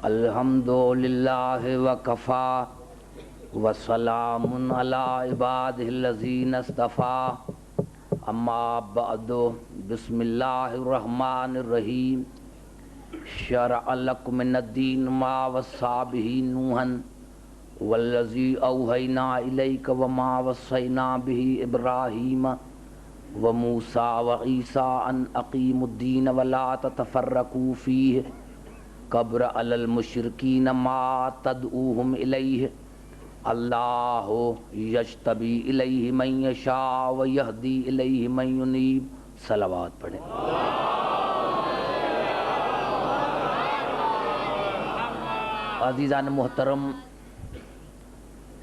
الحمدللہ وکفا وسلام علی عبادہ الذین اصطفی اما بعد بسم اللہ الرحمن الرحیم شرع لکم من الدین ما وصی بہ نوحا والذی اوحینا الیک وما وصینا بہ ابراہیم وموسیٰ وعیسیٰ ان اقیموا الدین ولا تتفرقوا فیہ کبر علی المشرکین ما تدعوہم الیہ اللہ یجتبی الیہ من یشاء ویہدی الیہ من ینیب۔ صلوات پڑھیں۔ عزیزان محترم،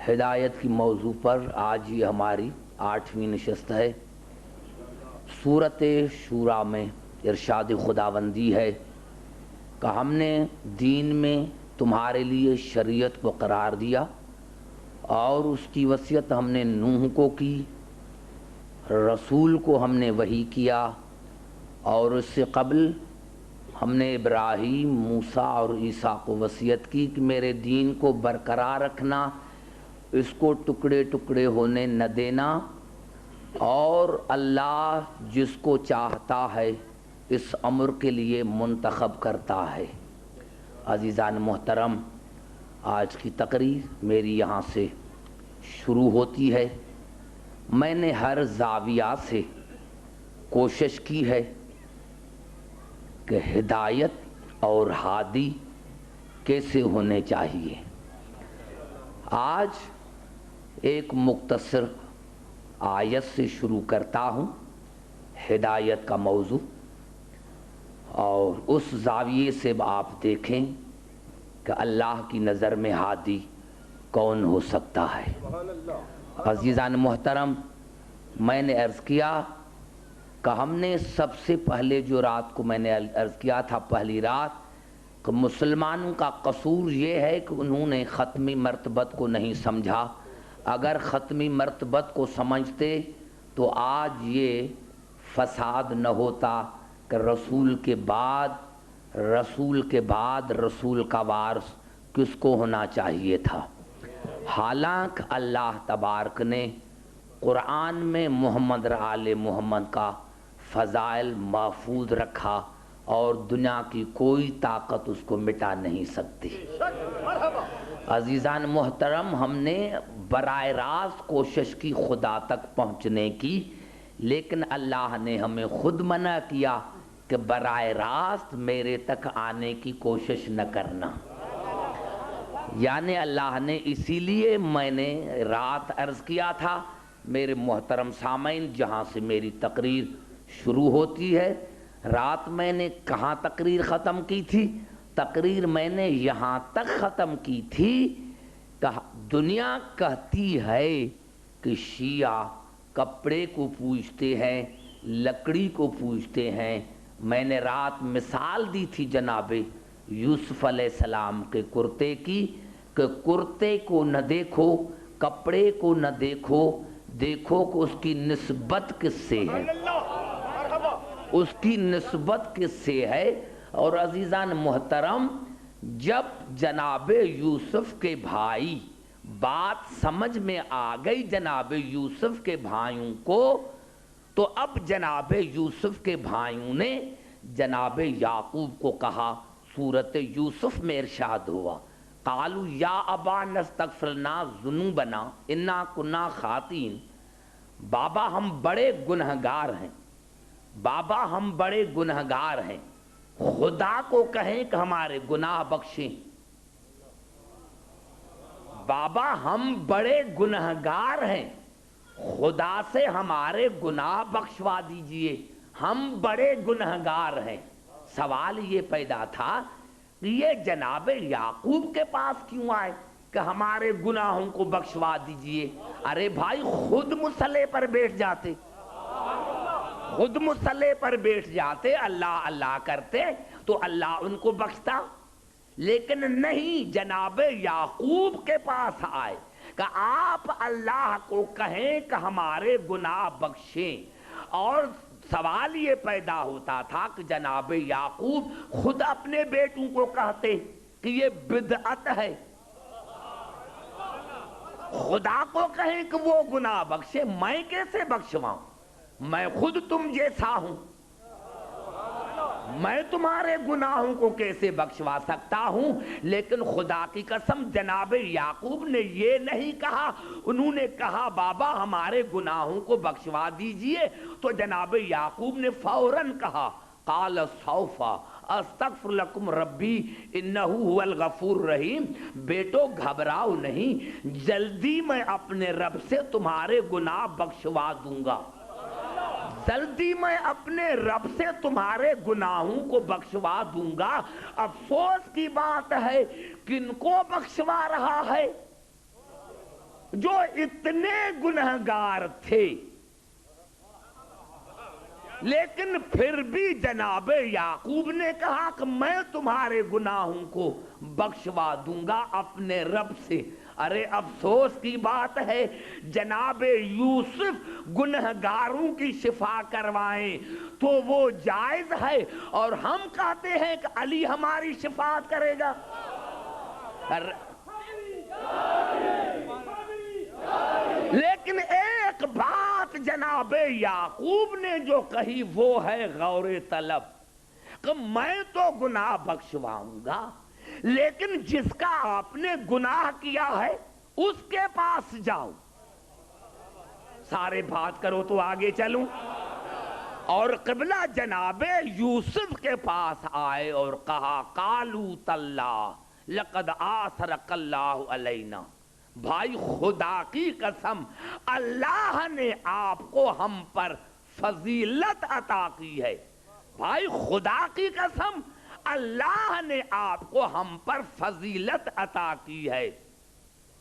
ہدایت کی موضوع پر آج یہ ہماری 8ویں نشست ہے۔ سورۃ شورى میں ارشاد خداوندی ہے کہ ہم نے دین میں تمہارے لیے شریعت کو قرار دیا اور اس کی وصیت ہم نے نوح کو کی، رسول کو ہم نے وحی کیا، اور اس سے قبل ہم نے ابراہیم، موسیٰ اور عیسیٰ کو وصیت کی کہ میرے دین کو برقرار رکھنا، اس کو ٹکڑے ٹکڑے ہونے نہ دینا، اور اللہ جس کو چاہتا ہے اس امر کے لیے منتخب کرتا ہے۔ عزیزان محترم، آج کی تقریر میری یہاں سے شروع ہوتی ہے۔ میں نے ہر زاویہ سے کوشش کی ہے کہ ہدایت اور ہادی کیسے ہونے چاہیے۔ آج ایک مختصر آیت سے شروع کرتا ہوں، ہدایت کا موضوع، اور اس زاویے سے آپ دیکھیں کہ اللہ کی نظر میں ہادی کون ہو سکتا ہے۔ عزیزان محترم، میں نے عرض کیا کہ ہم نے سب سے پہلے جو رات کو میں نے عرض کیا تھا، پہلی رات، کہ مسلمانوں کا قصور یہ ہے کہ انہوں نے ختمی مرتبت کو نہیں سمجھا۔ اگر ختمی مرتبت کو سمجھتے تو آج یہ فساد نہ ہوتا کہ رسول کے بعد رسول کا وارث کس کو ہونا چاہیے تھا۔ حالانکہ اللہ تبارک نے قرآن میں محمد آل محمد کا فضائل محفوظ رکھا اور دنیا کی کوئی طاقت اس کو مٹا نہیں سکتی۔ عزیزان محترم، ہم نے براہ راست کوشش کی خدا تک پہنچنے کی، لیکن اللہ نے ہمیں خود منع کیا کہ براہ راست میرے تک آنے کی کوشش نہ کرنا۔ یعنی اللہ نے، اسی لیے میں نے رات عرض کیا تھا، میرے محترم سامعین، جہاں سے میری تقریر شروع ہوتی ہے، رات میں نے کہاں تقریر ختم کی تھی؟ تقریر میں نے یہاں تک ختم کی تھی کہ دنیا کہتی ہے کہ شیعہ کپڑے کو پوجتے ہیں، لکڑی کو پوجتے ہیں۔ میں نے رات مثال دی تھی جناب یوسف علیہ السلام کے کرتے کی، کہ کرتے کو نہ دیکھو، کپڑے کو نہ دیکھو، دیکھو کہ اس کی نسبت کس سے ہے، اس کی نسبت کس سے ہے۔ اور عزیزان محترم، جب جناب یوسف کے بھائی، بات سمجھ میں آ گئی جناب یوسف کے بھائیوں کو، تو اب جناب یوسف کے بھائیوں نے جناب یعقوب کو کہا۔ سورۃ یوسف میں ارشاد ہوا، قالوا یا ابا نستغفر لنا ذنوبنا انا کنا خاطئین، بابا ہم بڑے گنہگار ہیں، بابا ہم بڑے گنہگار ہیں، خدا کو کہیں کہ ہمارے گناہ بخشیں۔ بابا ہم بڑے گنہگار ہیں، خدا سے ہمارے گناہ بخشوا دیجئے، ہم بڑے گنہگار ہیں۔ سوال یہ پیدا تھا کہ یہ جناب یعقوب کے پاس کیوں آئے کہ ہمارے گناہوں کو بخشوا دیجئے؟ ارے بھائی، خود مصلی پر بیٹھ جاتے، خود مصلی پر بیٹھ جاتے، اللہ اللہ کرتے تو اللہ ان کو بخشتا، لیکن نہیں، جناب یعقوب کے پاس آئے کہ آپ اللہ کو کہیں کہ ہمارے گناہ بخشیں۔ اور سوال یہ پیدا ہوتا تھا کہ جناب یعقوب خود اپنے بیٹوں کو کہتے کہ یہ بدعت ہے. خدا کو کہیں کہ وہ گناہ بخشے، میں کیسے بخشواؤں؟ میں خود تم جیسا ہوں، میں تمہارے گناہوں کو کیسے بخشوا سکتا ہوں؟ لیکن خدا کی قسم جناب یعقوب نے یہ نہیں کہا. انہوں نے کہا بابا ہمارے گناہوں کو بخشوا دیجئے، تو جناب یعقوب نے فوراً کہا قال سوف استغفر لکم ربی انہ هو الغفور الرحیم. بیٹو گھبراؤ نہیں، جلدی میں اپنے رب سے تمہارے گناہ بخشوا دوں گا، جلدی میں اپنے رب سے تمہارے گناہوں کو بخشوا دوں گا. افسوس کی بات ہے کن کو بخشوا رہا ہے؟ جو اتنے گنہگار تھے، لیکن پھر بھی جناب یعقوب نے کہا کہ میں تمہارے گناہوں کو بخشوا دوں گا اپنے رب سے. ارے افسوس کی بات ہے جناب یوسف گنہگاروں کی شفا کروائیں تو وہ جائز ہے، اور ہم کہتے ہیں کہ علی ہماری شفاعت کرے گا. لیکن ایک بات جناب یعقوب نے جو کہی وہ ہے غور طلب، کہ میں تو گناہ بخشواؤں گا، لیکن جس کا آپ نے گناہ کیا ہے اس کے پاس جاؤ. سارے بات کرو تو آگے چلوں. اور قبلہ جناب یوسف کے پاس آئے اور کہا قالوا تاللہ لقد آثرک اللہ علینا. بھائی خدا کی قسم اللہ نے آپ کو ہم پر فضیلت عطا کی ہے. بھائی خدا کی قسم اللہ نے آپ کو ہم پر فضیلت عطا کی ہے.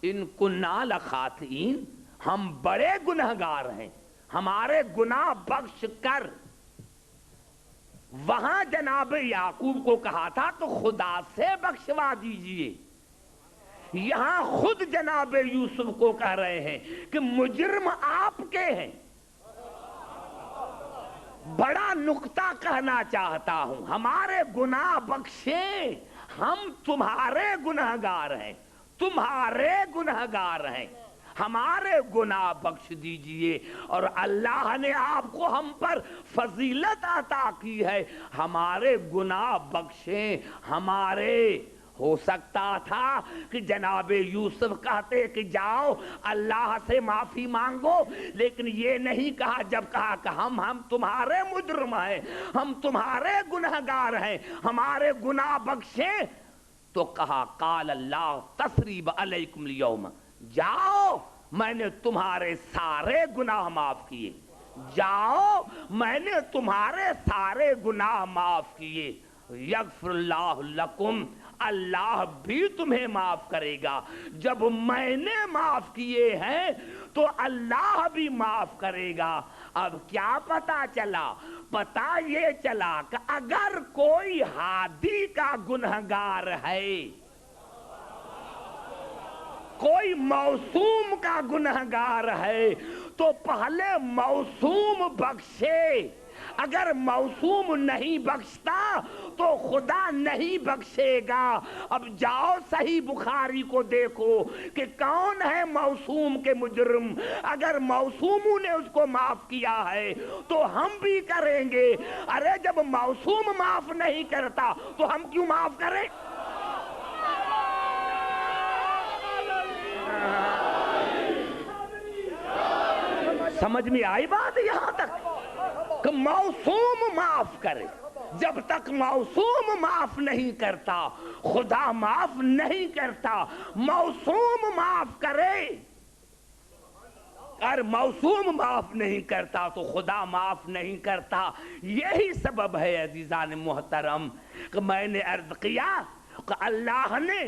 ان کنا لخاطئین، ہم بڑے گنہگار ہیں، ہمارے گناہ بخش کر. وہاں جناب یعقوب کو کہا تھا تو خدا سے بخشوا دیجئے، یہاں خود جناب یوسف کو کہہ رہے ہیں کہ مجرم آپ کے ہیں. بڑا نکتہ کہنا چاہتا ہوں، ہمارے گناہ بخشیں، ہم تمہارے گنہگار ہیں، تمہارے گنہگار ہیں، ہمارے گناہ بخش دیجئے. اور اللہ نے آپ کو ہم پر فضیلت عطا کی ہے، ہمارے گناہ بخشیں ہمارے. ہو سکتا تھا کہ جناب یوسف کہتے کہ جاؤ اللہ سے معافی مانگو، لیکن یہ نہیں کہا. جب کہا کہ ہم تمہارے مجرم ہیں، ہم تمہارے گنہگار ہیں، ہمارے گناہ بخشیں، تو کہا قال اللہ تثریب علیکم اليوم، جاؤ میں نے تمہارے سارے گناہ معاف کیے، جاؤ میں نے تمہارے سارے گناہ معاف کیے. یغفر اللہ لکم، اللہ بھی تمہیں معاف کرے گا. جب میں نے معاف کیے ہیں تو اللہ بھی معاف کرے گا. اب کیا پتا چلا؟ پتا یہ چلا کہ اگر کوئی ہادی کا گنہگار ہے، کوئی موسوم کا گنہگار ہے، تو پہلے موسوم بخشے. اگر موسوم نہیں بخشتا تو خدا نہیں بخشے گا. اب جاؤ صحیح بخاری کو دیکھو کہ کون ہے موسوم کے مجرم. اگر موسوموں نے اس کو معاف کیا ہے تو ہم بھی کریں گے. ارے جب موسوم معاف نہیں کرتا تو ہم کیوں معاف کریں؟ سمجھ میں آئی بات یہاں تک کہ موسوم معاف کرے. جب تک موسوم معاف نہیں کرتا خدا معاف نہیں کرتا. موسوم معاف کرے، اگر موسوم معاف نہیں کرتا تو خدا معاف نہیں کرتا. یہی سبب ہے عزیزان محترم کہ میں نے عرض کیا کہ اللہ نے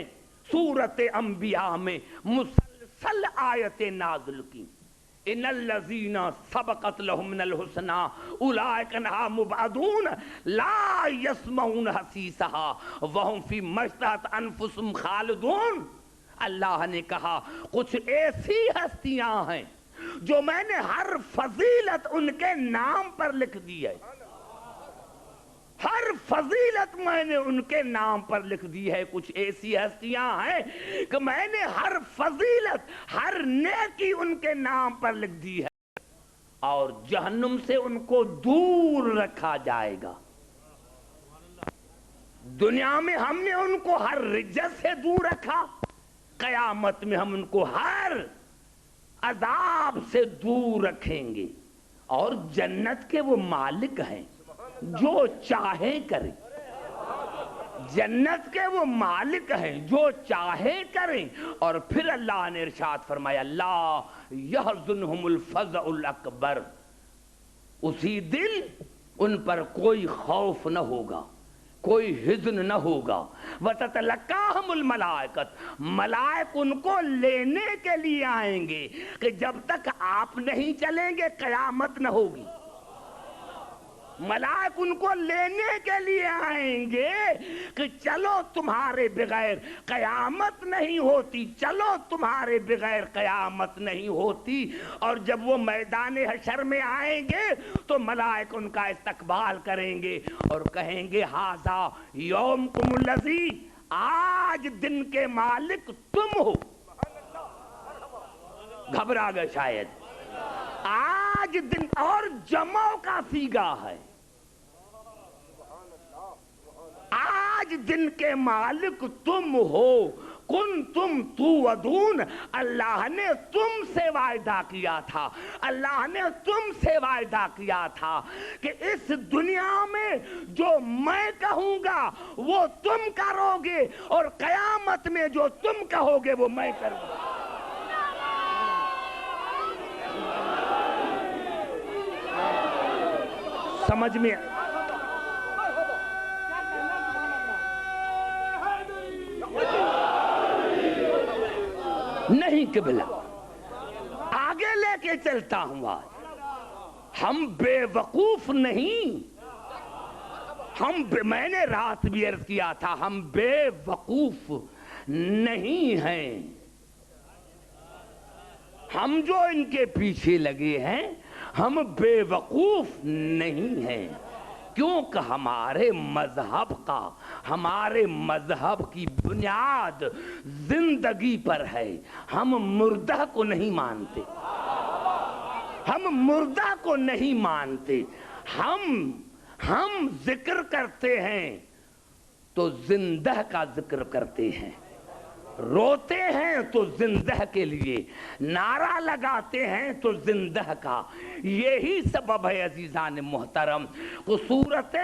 سورت انبیاء میں مسلسل آیتیں نازل کی. ان الذین سبقت لهم من الحسنى اولئک عنہا مبعدون لا یسمعون حسیسها وهم فی ما اشتہت انفسهم خالدون. اللہ نے کہا کچھ ایسی ہستیاں ہیں جو میں نے ہر فضیلت ان کے نام پر لکھ دی ہے. ہر فضیلت میں نے ان کے نام پر لکھ دی ہے. کچھ ایسی ہستیاں ہیں کہ میں نے ہر فضیلت ہر نیکی ان کے نام پر لکھ دی ہے اور جہنم سے ان کو دور رکھا جائے گا. دنیا میں ہم نے ان کو ہر رجت سے دور رکھا, قیامت میں ہم ان کو ہر عذاب سے دور رکھیں گے. اور جنت کے وہ مالک ہیں جو چاہیں کریں. جنت کے وہ مالک ہیں جو چاہیں کریں. اور پھر اللہ نے ارشاد فرمایا لا یحزنہم الفزع الاکبر, اسی دن ان پر کوئی خوف نہ ہوگا, کوئی حزن نہ ہوگا. وَتَتَلَقَّاهُمُ الْمَلَائِكَةُ, ملائک ان کو لینے کے لیے آئیں گے کہ جب تک آپ نہیں چلیں گے قیامت نہ ہوگی. ملائک ان کو لینے کے لیے آئیں گے کہ چلو تمہارے بغیر قیامت نہیں ہوتی, چلو تمہارے بغیر قیامت نہیں ہوتی. اور جب وہ میدان حشر میں آئیں گے تو ملائک ان کا استقبال کریں گے اور کہیں گے ھذا یومکم الذی, آج دن کے مالک تم ہو. گھبرا گئے شاید. آج دن, اور جمع کا صیغہ ہے. آج دن کے مالک تم ہو. کن تم توعدون, اللہ نے تم سے وعدہ کیا تھا, اللہ نے تم سے وعدہ کیا تھا کہ اس دنیا میں جو میں کہوں گا وہ تم کرو گے اور قیامت میں جو تم کہو گے وہ میں کروں گا. سمجھ میں نہیں قبلہ, آگے لے کے چلتا ہوں. آج ہم بے وقوف نہیں, میں نے رات بھی عرض کیا تھا ہم بے وقوف نہیں ہیں. ہم جو ان کے پیچھے لگے ہیں ہم بے وقوف نہیں ہیں, کیونکہ ہمارے مذہب کی بنیاد زندگی پر ہے. ہم مردہ کو نہیں مانتے, ہم مردہ کو نہیں مانتے. ہم ذکر کرتے ہیں تو زندہ کا ذکر کرتے ہیں, روتے ہیں تو زندہ کے لیے, نعرہ لگاتے ہیں تو زندہ کا. یہی سبب ہے عزیزان محترم کو سورت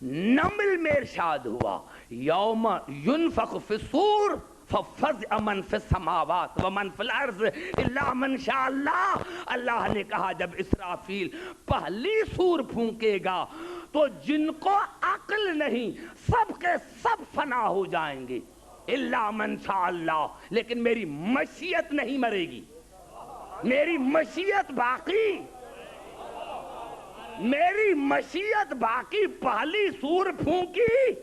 نمل میں ارشاد ہوا یوم ینفخ فی الصور ففزع من فی السماوات ومن فی الارض الا من شاء اللہ. اللہ نے کہا جب اسرافیل پہلی سور پھونکے گا تو جن کو عقل نہیں سب کے سب فنا ہو جائیں گے الا من شاء اللہ, لیکن میری مشیت نہیں مرے گی, میری مشیت باقی, میری مشیت باقی. پہلی سور پھونکی,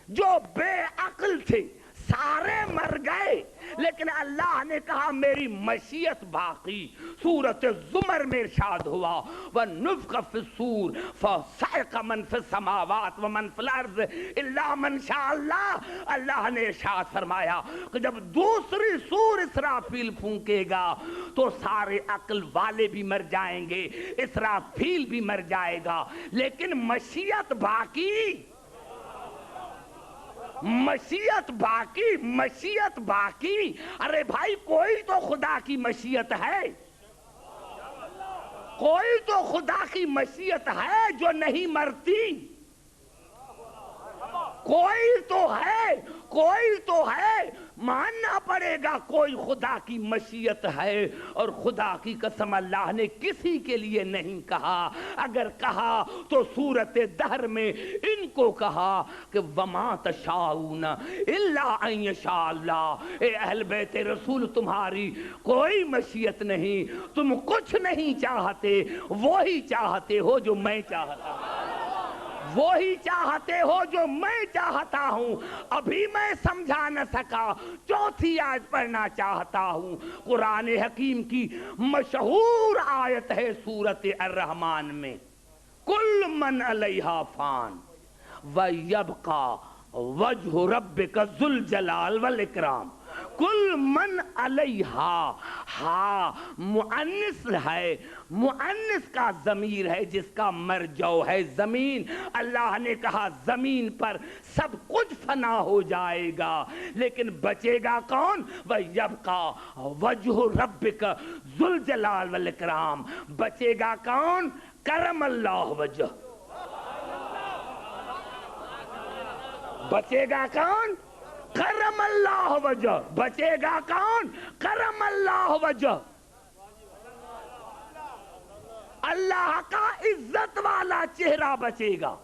جو بے عقل تھے سارے مر گئے, لیکن اللہ نے کہا میری مشیت باقی. سورۃ الزمر میں ارشاد ہوا وَنُفْخَ فِي الصُّورِ فَصَعِقَ مَنْ فِي السَّمَاوَاتِ وَمَنْ فِي الْأَرْضِ إِلَّا مَنْ شَاءَ اللَّهُ. اللہ نے ارشاد فرمایا کہ جب دوسری سور اسرافیل پھونکے گا تو سارے عقل والے بھی مر جائیں گے, اسرافیل بھی مر جائے گا, لیکن مشیت باقی, مشیت باقی, مشیت باقی. ارے بھائی کوئی تو خدا کی مشیت ہے, کوئی تو خدا کی مشیت ہے جو نہیں مرتی, کوئی تو ہے, کوئی تو ہے. ماننا پڑے گا کوئی خدا کی مشیت ہے. اور خدا کی قسم اللہ نے کسی کے لیے نہیں کہا, اگر کہا تو سورۃ دہر میں ان کو کہا کہ وما تشاؤون الا ان یشاء اللہ. اے اہل بیت رسول تمہاری کوئی مشیت نہیں, تم کچھ نہیں چاہتے, وہی چاہتے ہو جو میں چاہتا ہوں, وہی چاہتے ہو جو میں چاہتا ہوں. ابھی میں سمجھا نہ سکا, چوتھی آیت پڑھنا چاہتا ہوں. قرآن حکیم کی مشہور آیت ہے سورۃ الرحمن میں کل من علیہا فان وَيَبْقَى وَجْهُ رَبِّكَ ذُو الْجَلَالِ وَالْإِكْرَامِ۔ کل من علیہا، ہا مؤنث ہے، مؤنث کا ضمیر ہے جس کا مرجع ہے زمین۔ اللہ نے کہا زمین پر سب کچھ فنا ہو جائے گا لیکن بچے گا کون؟ وَيَبْقَى وَجْهُ رَبِّكَ ذُو الْجَلَالِ وَالْإِكْرَامِ۔ بچے گا کون؟ کرم اللہ وجہ۔ بچے گا کون؟ کرم اللہ وجہ۔ بچے گا کون؟ کرم اللہ وجہ۔ اللہ کا عزت والا چہرہ بچے گا۔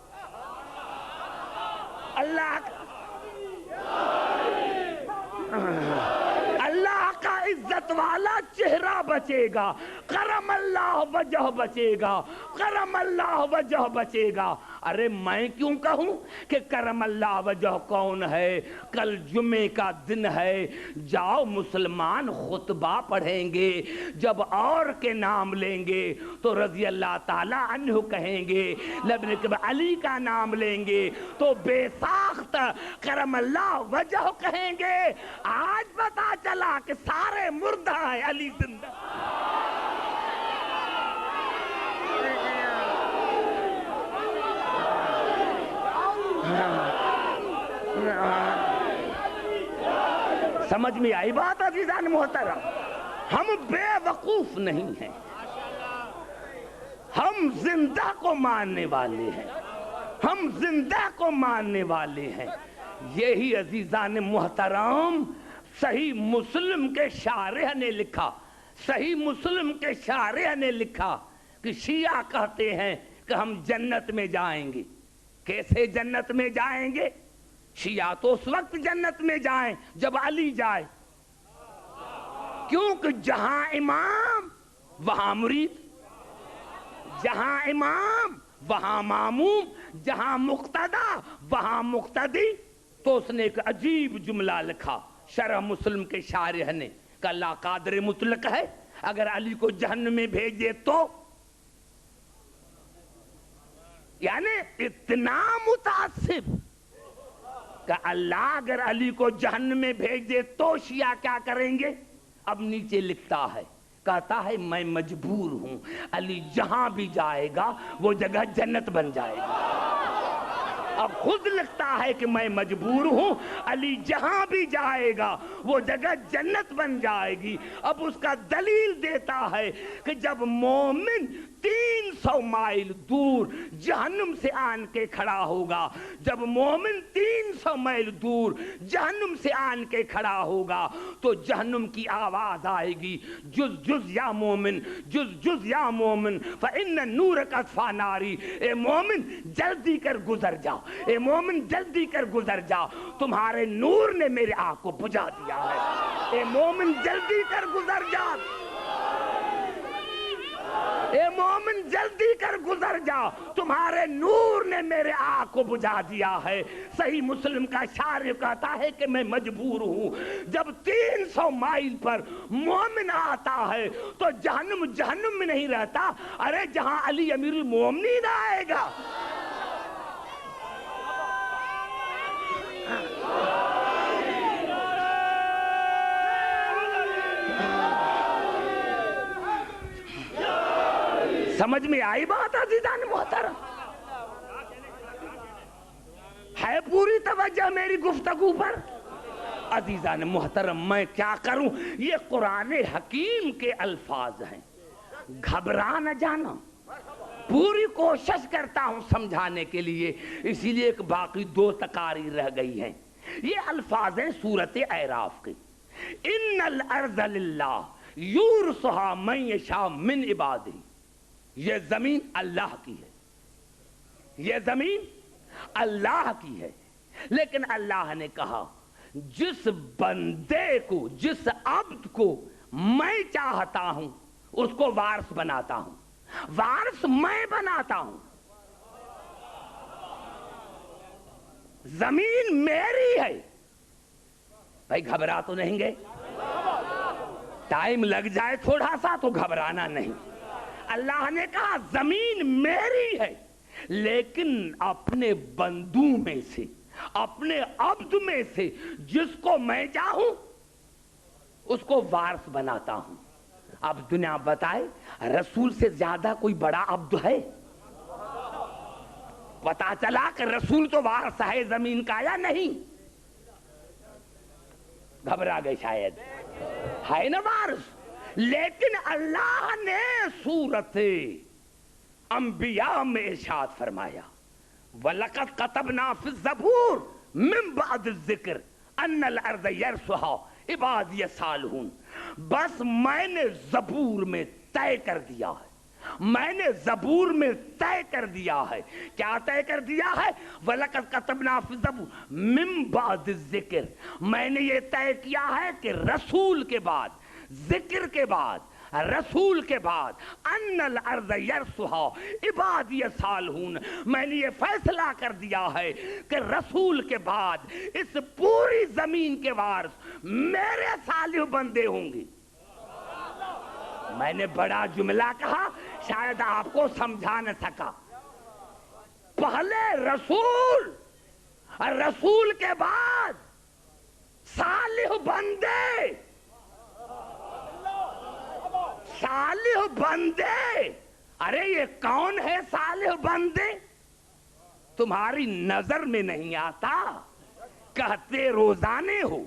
اللہ کا عزت والا چہرہ بچے گا، کرم اللہ وجہ بچے گا، کرم اللہ وجہ بچے گا۔ ارے میں کیوں کہوں کہ کرم اللہ وجہ کون ہے؟ کل جمعے کا دن ہے، جاؤ مسلمان خطبہ پڑھیں گے، جب اور کے نام لیں گے تو رضی اللہ تعالی عنہ کہیں گے، جب علی کا نام لیں گے تو بے ساخت کرم اللہ وجہ کہیں گے۔ آج پتا چلا کہ سارے مردہ ہیں، علی زندہ۔ سمجھ میں آئی بات عزیزان محترم؟ ہم بے وقوف نہیں ہیں، ہم زندہ کو ماننے والے ہیں، ہم زندہ کو ماننے والے ہیں۔ یہی عزیزان محترم صحیح مسلم کے شارح نے لکھا، صحیح مسلم کے شارح نے لکھا کہ شیعہ کہتے ہیں کہ ہم جنت میں جائیں گے۔ کیسے جنت میں جائیں گے؟ شیعہ تو اس وقت جنت میں جائیں جب علی جائے، کیونکہ جہاں امام وہاں مرید، جہاں امام وہاں معموم، جہاں مقتدا وہاں مقتدی۔ تو اس نے ایک عجیب جملہ لکھا شرح مسلم کے شارح نے کہ اللہ قادر مطلق ہے، اگر علی کو جہنم میں بھیجے تو، یعنی اتنا متعصب کہ اللہ اگر علی کو جہنم میں بھیج دے تو شیعہ کیا کریں گے؟ اب نیچے لکھتا ہے، کہتا ہے میں مجبور ہوں، علی جہاں بھی جائے گا وہ جگہ جنت بن جائے گا۔ اب خود لکھتا ہے کہ میں مجبور ہوں، علی جہاں بھی جائے گا وہ جگہ جنت بن جائے گی۔ اب اس کا دلیل دیتا ہے کہ جب مومن 300 مائل دور جہنم سے آن کے کھڑا ہوگا، جب مومن 300 مائل دور جہنم سے آن کے کھڑا ہوگا تو جہنم کی آواز آئے گی، جز جز یا مومن، جز جز یا مومن، فَإِنَّ نُورَكَ اطْفَىٰ نَارِي۔ اے مومن جلدی کر گزر جاؤ، اے مومن جلدی کر گزر جاؤ، تمہارے نور نے میرے آنکھ کو بجھا دیا ہے۔ اے مومن جلدی کر گزر جا، اے مومن جلدی کر گزر جا، تمہارے نور نے میرے آنکھ کو بجھا دیا ہے۔ صحیح مسلم کا شارح کہتا ہے کہ میں مجبور ہوں، جب 300 مائل پر مومن آتا ہے تو جہنم میں نہیں رہتا، ارے جہاں علی امیر المومنین آئے گا۔ سمجھ میں آئی بات عزیزان محترم؟ ہے پوری توجہ میری گفتگو پر؟ عزیزان محترم میں کیا کروں، یہ قرآن حکیم کے الفاظ ہیں، گھبرا نہ جانا، پوری کوشش کرتا ہوں سمجھانے کے لیے، اسی لیے ایک باقی 2 تقاریر رہ گئی ہیں۔ یہ الفاظ ہیں سورۃ اعراف کے، ان الارض للہ یورثھا من یشاء من عبادہ۔ یہ زمین اللہ کی ہے، یہ زمین اللہ کی ہے، لیکن اللہ نے کہا جس بندے کو، جس عبد کو میں چاہتا ہوں اس کو وارث بناتا ہوں، وارث میں بناتا ہوں۔ زمین میری ہے۔ بھائی گھبرا تو نہیں گے؟ ٹائم لگ جائے تھوڑا سا تو گھبرانا نہیں۔ اللہ نے کہا زمین میری ہے، لیکن اپنے بندوں میں سے، اپنے عبد میں سے جس کو میں چاہوں اس کو وارث بناتا ہوں۔ اب دنیا بتائے رسول سے زیادہ کوئی بڑا عبد ہے؟ پتا چلا کہ رسول تو وارث ہے زمین کا یا نہیں؟ گھبرا گئے شاید، ہے نا وارث؟ لیکن اللہ نے سورت انبیاء میں ارشاد فرمایا وَلَقَدْ قَتَبْنَا فِي الزَّبُورِ مِن بَعْدِ الذِّكْرِ أَنَّ الْأَرْضَ يَرِثُهَا عِبَادِيَ الصَّالِحُونَ۔ بس میں نے زبور میں طے کر دیا ہے، میں نے زبور میں طے کر دیا ہے۔ کیا طے کر دیا ہے؟ وَلَقَدْ قَتَبْنَا فِي الزَّبُورِ مِن بَعْدِ الذِّكْرِ، میں نے یہ طے کیا ہے کہ رسول کے بعد، ذکر کے بعد، رسول کے بعد ان الارض یرثها عبادی الصالحون، میں نے یہ فیصلہ کر دیا ہے کہ رسول کے بعد اس پوری زمین کے وارث میرے صالح بندے ہوں گے۔ میں نے بڑا جملہ کہا، شاید آپ کو سمجھا نہ سکا۔ پہلے رسول، رسول کے بعد صالح بندے، صالح بندے۔ ارے یہ کون ہے صالح بندے؟ تمہاری نظر میں نہیں آتا، کہتے روزانے ہو،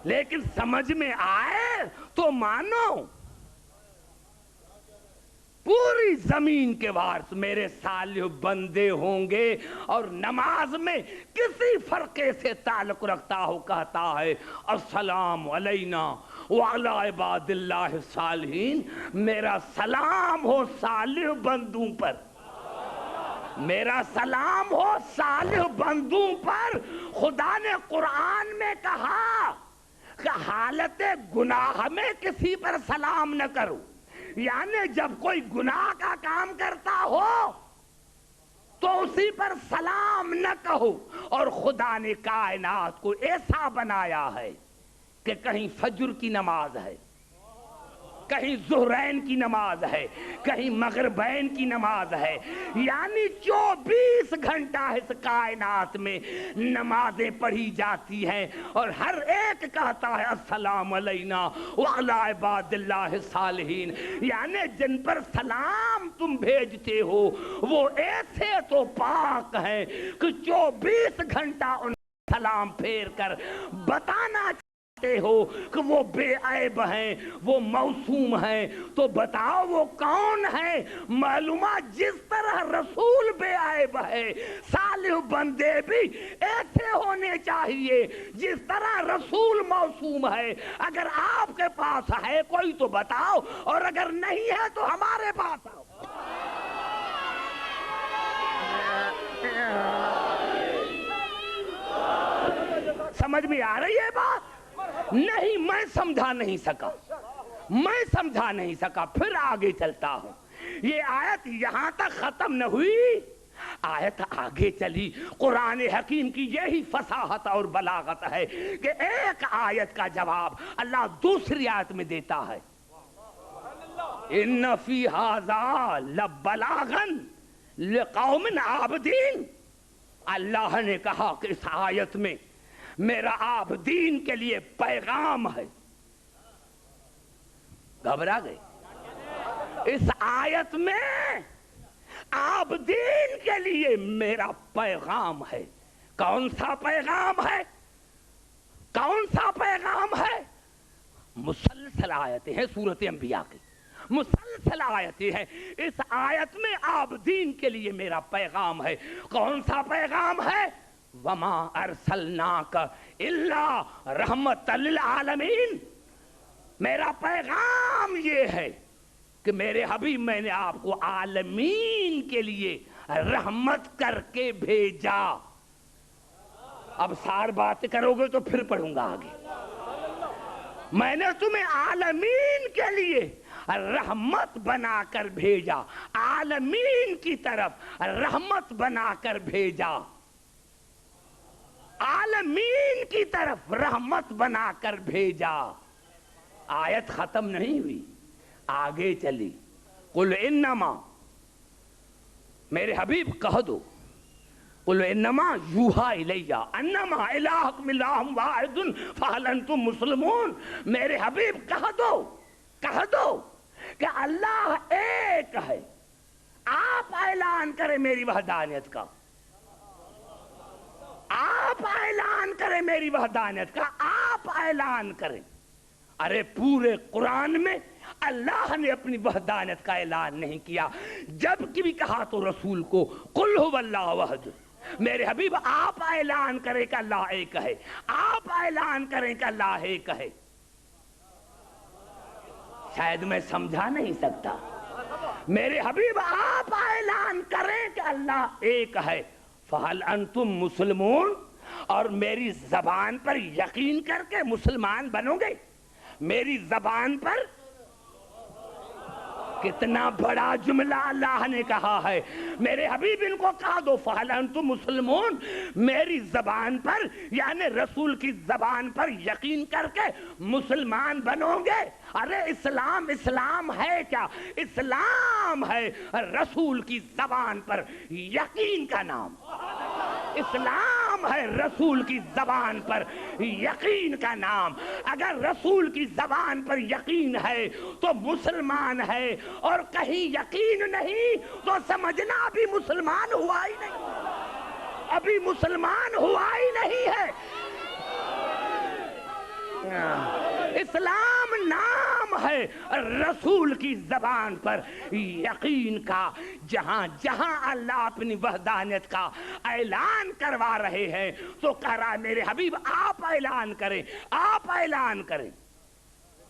لیکن سمجھ میں آئے تو مانو۔ پوری زمین کے وارث میرے صالح بندے ہوں گے، اور نماز میں کسی فرقے سے تعلق رکھتا ہو کہتا ہے السلام علینا وعلی عباد اللہ الصالحین، میرا سلام ہو صالح بندوں پر، میرا سلام ہو صالح بندوں پر۔ خدا نے قرآن میں کہا کہ حالت گناہ میں کسی پر سلام نہ کرو، یعنی جب کوئی گناہ کا کام کرتا ہو تو اسی پر سلام نہ کہو۔ اور خدا نے کائنات کو ایسا بنایا ہے کہ کہیں فجر کی نماز ہے، کہیں ظہرین کی نماز ہے، کہیں مغربین کی نماز ہے، یعنی 24 گھنٹہ اس کائنات میں نمازیں پڑھی جاتی ہیں، اور ہر ایک کہتا ہے السلام علینا وعلی عباد اللہ الصالحین، یعنی جن پر سلام تم بھیجتے ہو وہ ایسے تو پاک ہیں کہ 24 گھنٹہ ان سلام پھیر کر بتانا ہو کہ وہ بے عیب ہیں، وہ معصوم ہیں۔ تو بتاؤ وہ کون ہے؟ معلومات جس طرح رسول بے عیب ہے، صالح بندے بھی ایسے ہونے چاہیے جس طرح رسول معصوم ہے۔ اگر آپ کے پاس ہے کوئی تو بتاؤ، اور اگر نہیں ہے تو ہمارے پاس آؤ۔ سمجھ میں آ رہی ہے بات؟ نہیں، میں سمجھا نہیں سکا، میں سمجھا نہیں سکا۔ پھر آگے چلتا ہوں۔ یہ آیت یہاں تک ختم نہ ہوئی، آیت آگے چلی۔ قرآن حکیم کی یہی فصاحت اور بلاغت ہے کہ ایک آیت کا جواب اللہ دوسری آیت میں دیتا ہے۔ ان فی ھذا لبلاغا لقوم عابدین۔ اللہ نے کہا کہ اس آیت میں میرا عابدین کے لیے پیغام ہے۔ گھبرا گئے؟ اس آیت میں عابدین کے لیے میرا پیغام ہے۔ کون سا پیغام ہے؟ کون سا پیغام ہے؟ مسلسل آیتیں ہیں سورۃ انبیاء کی، مسلسل آیتیں ہیں۔ اس آیت میں عابدین کے لیے میرا پیغام ہے۔ کون سا پیغام ہے؟ وَمَا أَرْسَلْنَاكَ إِلَّا رَحْمَةً لِلْعَالَمِينَ۔ میرا پیغام یہ ہے کہ میرے حبیب میں نے آپ کو عالمین کے لیے رحمت کر کے بھیجا۔ اب سار بات کرو گے تو پھر پڑھوں گا آگے۔ میں نے تمہیں عالمین کے لیے رحمت بنا کر بھیجا، عالمین کی طرف رحمت بنا کر بھیجا، عالمین کی طرف رحمت بنا کر بھیجا۔ آیت ختم نہیں ہوئی، آگے چلی۔ قل انما میرے حبیب کہہ دو قل انما یوحا الیہ انما الہکم الہ واحد فہل انتم مسلمون. میرے حبیب کہہ دو کہ اللہ ایک ہے. آپ اعلان کریں میری وحدانیت کا, آپ اعلان کریں میری وحدانیت کا, آپ اعلان کریں. ارے پورے قرآن میں اللہ نے اپنی وحدانیت کا اعلان نہیں کیا. جب بھی کہا تو رسول کو قل هو اللہ احد. میرے حبیب آپ اعلان کریں کہ اللہ ایک ہے, آپ اعلان کریں کہ اللہ ایک ہے. شاید میں سمجھا نہیں سکتا. میرے حبیب آپ اعلان کریں کہ اللہ ایک ہے. فہل انتم مسلمون, اور میری زبان پر یقین کر کے مسلمان بنو گے. میری زبان پر کتنا بڑا جملہ اللہ نے کہا ہے. میرے حبیب ان کو کہا دو فہل انتم مسلمون, میری زبان پر یعنی رسول کی زبان پر یقین کر کے مسلمان بنو گے. ارے اسلام ہے کیا؟ اسلام ہے رسول کی زبان پر یقین کا نام. اسلام ہے رسول کی زبان پر یقین کا نام. اگر رسول کی زبان پر یقین ہے تو مسلمان ہے, اور کہیں یقین نہیں تو سمجھنا ابھی مسلمان ہوا ہی نہیں, ابھی مسلمان ہوا ہی نہیں ہے. اسلام نام ہے رسول کی زبان پر یقین کا. جہاں جہاں اللہ اپنی وحدانیت کا اعلان کروا رہے ہیں تو کہہ رہا ہے میرے حبیب آپ اعلان کریں, آپ اعلان کریں.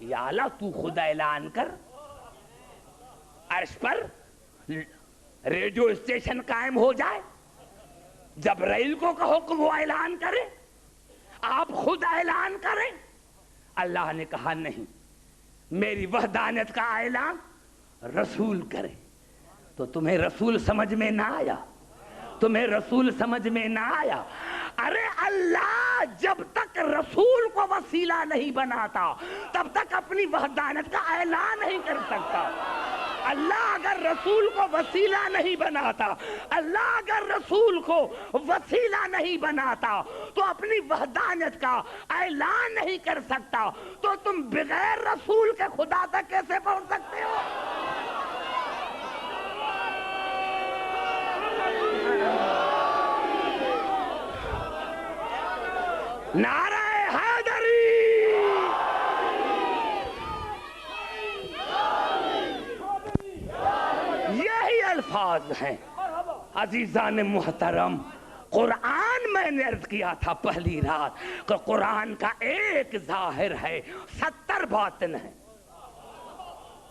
یا اللہ تو خود اعلان کر. عرش پر ریڈیو اسٹیشن قائم ہو جائے, جبرائیل کو کہو کہ وہ اعلان کرے, آپ خود اعلان کریں. اللہ نے کہا نہیں, میری وحدانیت کا اعلان رسول کرے. تو تمہیں رسول سمجھ میں نہ آیا, تمہیں رسول سمجھ میں نہ آیا. ارے اللہ جب تک رسول کو وسیلہ نہیں بناتا تب تک اپنی وحدانیت کا اعلان نہیں کر سکتا. اللہ اگر رسول کو وسیلہ نہیں بناتا, اللہ اگر رسول کو وسیلہ نہیں بناتا تو اپنی وحدانیت کا اعلان نہیں کر سکتا. تو تم بغیر رسول کے خدا تک کیسے پہنچ سکتے ہو؟ نعرہ حیدری. یہی الفاظ ہیں عزیزان محترم. قرآن میں نے عرض کیا تھا پہلی رات کہ قرآن کا ایک ظاہر ہے 70 باطن ہے.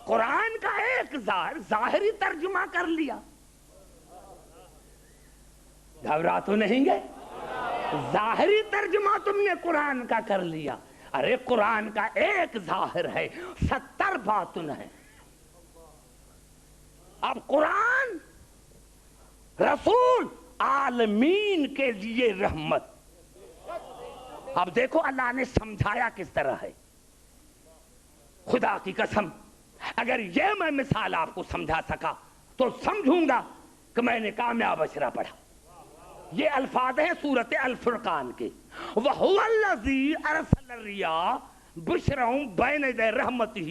قرآن کا ایک ظاہری ترجمہ کر لیا, گھبرا تو نہیں گئے؟ ظاہری ترجمہ تم نے قرآن کا کر لیا. ارے قرآن کا ایک ظاہر ہے 70 باطن ہے. اب قرآن رسول عالمین کے لیے رحمت. اب دیکھو اللہ نے سمجھایا کس طرح ہے. خدا کی قسم اگر یہ میں مثال آپ کو سمجھا سکا تو سمجھوں گا کہ میں نے کامیاب اشرا پڑھا. یہ الفاظ ہیں سورۃ الفرقان کے. وَهُوَ الَّذِي أَرْسَلَ الرِّيَاحَ بُشْرًا بَيْنَ يَدَيْ رَحْمَتِهِ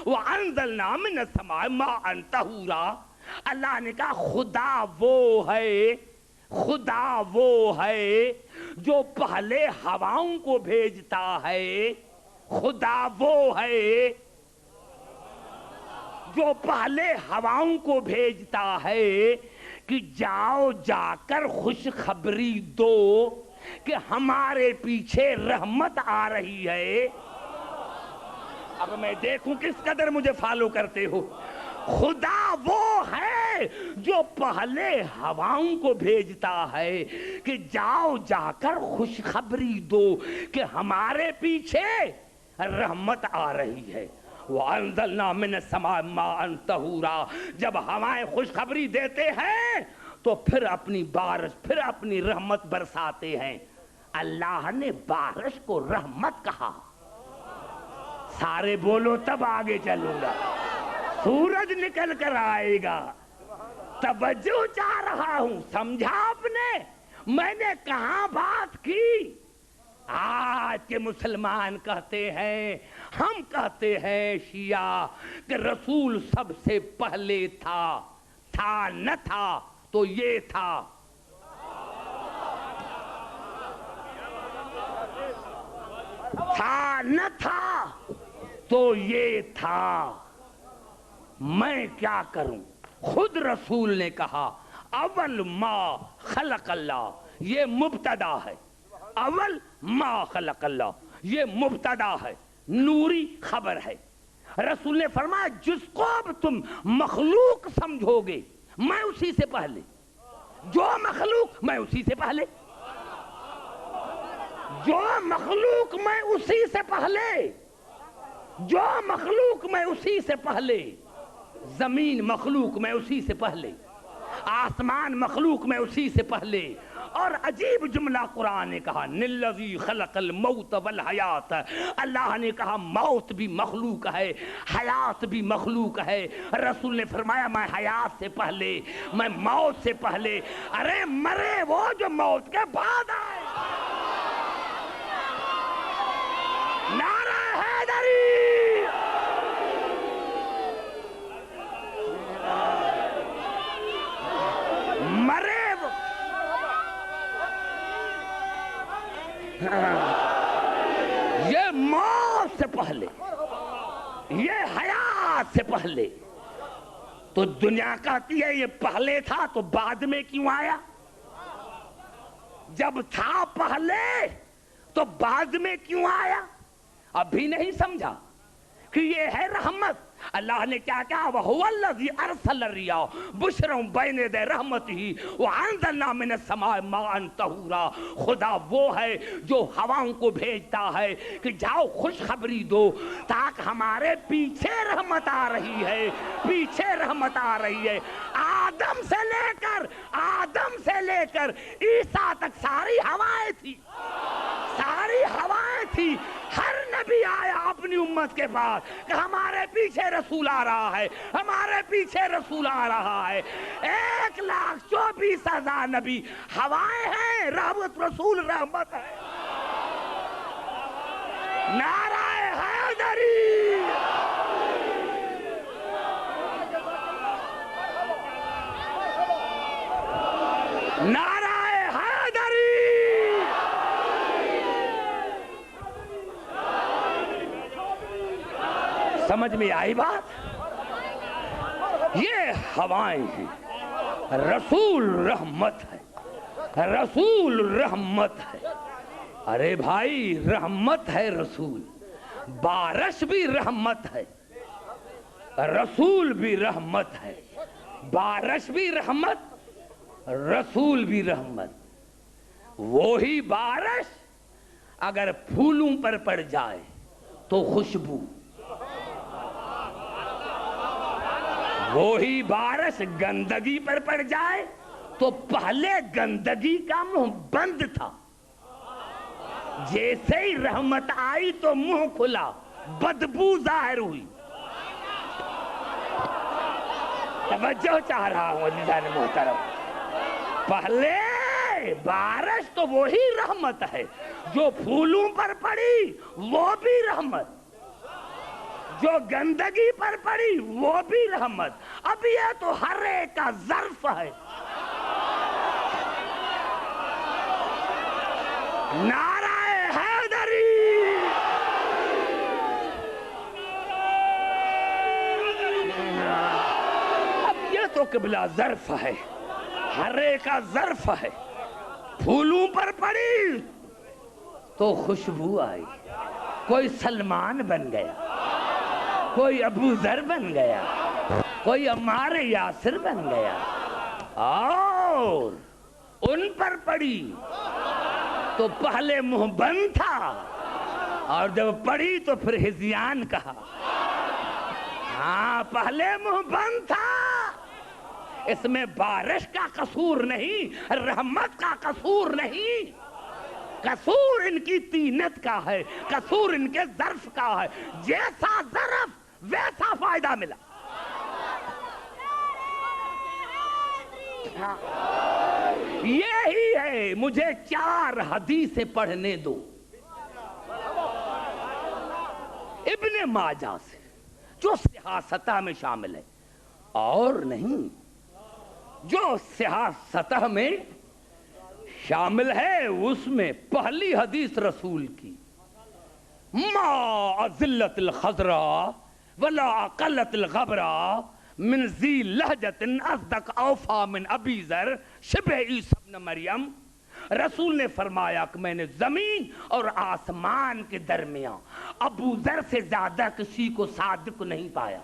وَأَنزَلْنَا مِنَ السَّمَاءِ مَاءً طَهُورًا. اللہ نے کہا خدا وہ ہے جو پہلے ہواؤں کو بھیجتا ہے. خدا وہ ہے جو پہلے ہواؤں کو بھیجتا ہے کہ جاؤ جا کر خوشخبری دو کہ ہمارے پیچھے رحمت آ رہی ہے. اب میں دیکھوں کس قدر مجھے فالو کرتے ہو. خدا وہ ہے جو پہلے ہواؤں کو بھیجتا ہے کہ جاؤ جا کر خوشخبری دو کہ ہمارے پیچھے رحمت آ رہی ہے. وَأَنزَلْنَا مِنَ السَّمَاءِ مَاءً طَهُورًا. جب ہوائیں خوشخبری دیتے ہیں تو پھر اپنی بارش پھر اپنی رحمت برساتے ہیں. اللہ نے بارش کو رحمت کہا. سارے بولو تب آگے چلوں گا. سورج نکل کر آئے گا, توجہ چاہ رہا ہوں، سمجھا آپ نے میں نے کہاں بات کی؟ آج کے مسلمان کہتے ہیں، ہم کہتے ہیں شیعہ کہ رسول سب سے پہلے تھا نہ تھا تو یہ تھا، تھا نہ تھا تو یہ تھا، میں کیا کروں؟ خود رسول نے کہا اول ما خلق اللہ، یہ مبتدا ہے، اول ما خلق اللہ یہ مبتدا ہے، نوری خبر ہے۔ رسول نے فرمایا جس کو اب تم مخلوق سمجھو گے میں اسی سے پہلے، جو مخلوق میں اسی سے پہلے، جو مخلوق میں اسی سے پہلے، جو مخلوق میں اسی سے پہلے، زمین مخلوق میں اسی سے پہلے، آسمان مخلوق میں اسی سے پہلے۔ اور عجیب جملہ قرآن نے کہا نِلَّذِي خَلَقَ الْمَوْتَ وَالْحَيَاةَ، اللہ نے کہا موت بھی مخلوق ہے، حیات بھی مخلوق ہے۔ رسول نے فرمایا میں حیات سے پہلے، میں موت سے پہلے، ارے مرے وہ جو موت کے بعد آئے۔ نعرہ حیدری، مرے وہ، یہ موت سے پہلے، یہ حیات سے پہلے۔ تو دنیا کہتی ہے یہ پہلے تھا تو بعد میں کیوں آیا؟ جب تھا پہلے تو بعد میں کیوں آیا؟ ابھی نہیں سمجھا کہ یہ ہے رحمت۔ اللہ نے کیا کہا وَهُوَ الَّذِي أَرْسَلَ الرِّيَاحَ بُشْرًا بَيْنَ يَدَيْ رَحْمَتِهِ وَأَنزَلْنَا مِنَ السَّمَاءِ مَاءً طَهُورًا۔ خدا وہ ہے جو ہواؤں کو بھیجتا ہے کہ جاؤ خوشخبری دو، تاکہ ہمارے پیچھے رحمت آ رہی ہے، پیچھے رحمت آ رہی ہے۔ آدم سے لے کر عیسیٰ تک ساری ہوائیں تھی، ساری ہوائیں تھی۔ ہر نبی آیا اپنی امت کے پاس کہ ہمارے پیچھے رسول آ رہا ہے، ہمارے پیچھے رسول آ رہا ہے۔ 1,24,000 نبی ہوائیں ہیں، رحمت رسول رحمت ہے۔ نعرہ حیدری، نعرہ حیدری۔ سمجھ میں آئی بات؟ یہ ہوائیں ہیں، رسول رحمت ہے، رسول رحمت ہے۔ ارے بھائی رحمت ہے رسول، بارش بھی رحمت ہے، رسول بھی رحمت ہے، بارش بھی رحمت، رسول بھی رحمت۔ وہی بارش اگر پھولوں پر پڑ جائے تو خوشبو، وہی بارش گندگی پر پڑ جائے تو پہلے گندگی کا منہ بند تھا، جیسے ہی رحمت آئی تو منہ کھلا، بدبو ظاہر ہوئی۔ توجہ چاہ رہا ہوں عزیزان محترم، پہلے بارش تو وہی رحمت ہے، جو پھولوں پر پڑی وہ بھی رحمت، جو گندگی پر پڑی وہ بھی رحمت۔ اب یہ تو ہر ایک کا ظرف ہے۔ نعرہ حیدری، اب یہ تو قبلہ ظرف ہے، ہر ایک کا ظرف ہے۔ پھولوں پر پڑی تو خوشبو آئی، کوئی سلمان بن گیا، کوئی ابو ذر بن گیا، کوئی عمار یاسر بن گیا، اور ان پر پڑی تو پہلے منہ بند تھا، اور جب پڑی تو پھر ہذیان کہا۔ ہاں پہلے منہ بند تھا۔ اس میں بارش کا قصور نہیں، رحمت کا قصور نہیں، قصور ان کی تینت کا ہے، قصور ان کے ظرف کا ہے۔ جیسا ظرف ویسا فائدہ ملا۔ یہی ہے، مجھے 4 حدیثیں پڑھنے دو ابن ماجہ سے جو سیاستہ میں شامل ہے، اور نہیں، جو سیاستہ میں شامل ہے اس میں پہلی حدیث رسول کی، ما ازلت الخضرا ولا اقلت الغبرا من ذی لہجت اصدق اوفا من ابی ذر شبہ عیسی ابن مریم۔ رسول نے فرمایا کہ میں نے زمین اور آسمان کے درمیان ابو ذر سے زیادہ کسی کو صادق نہیں پایا،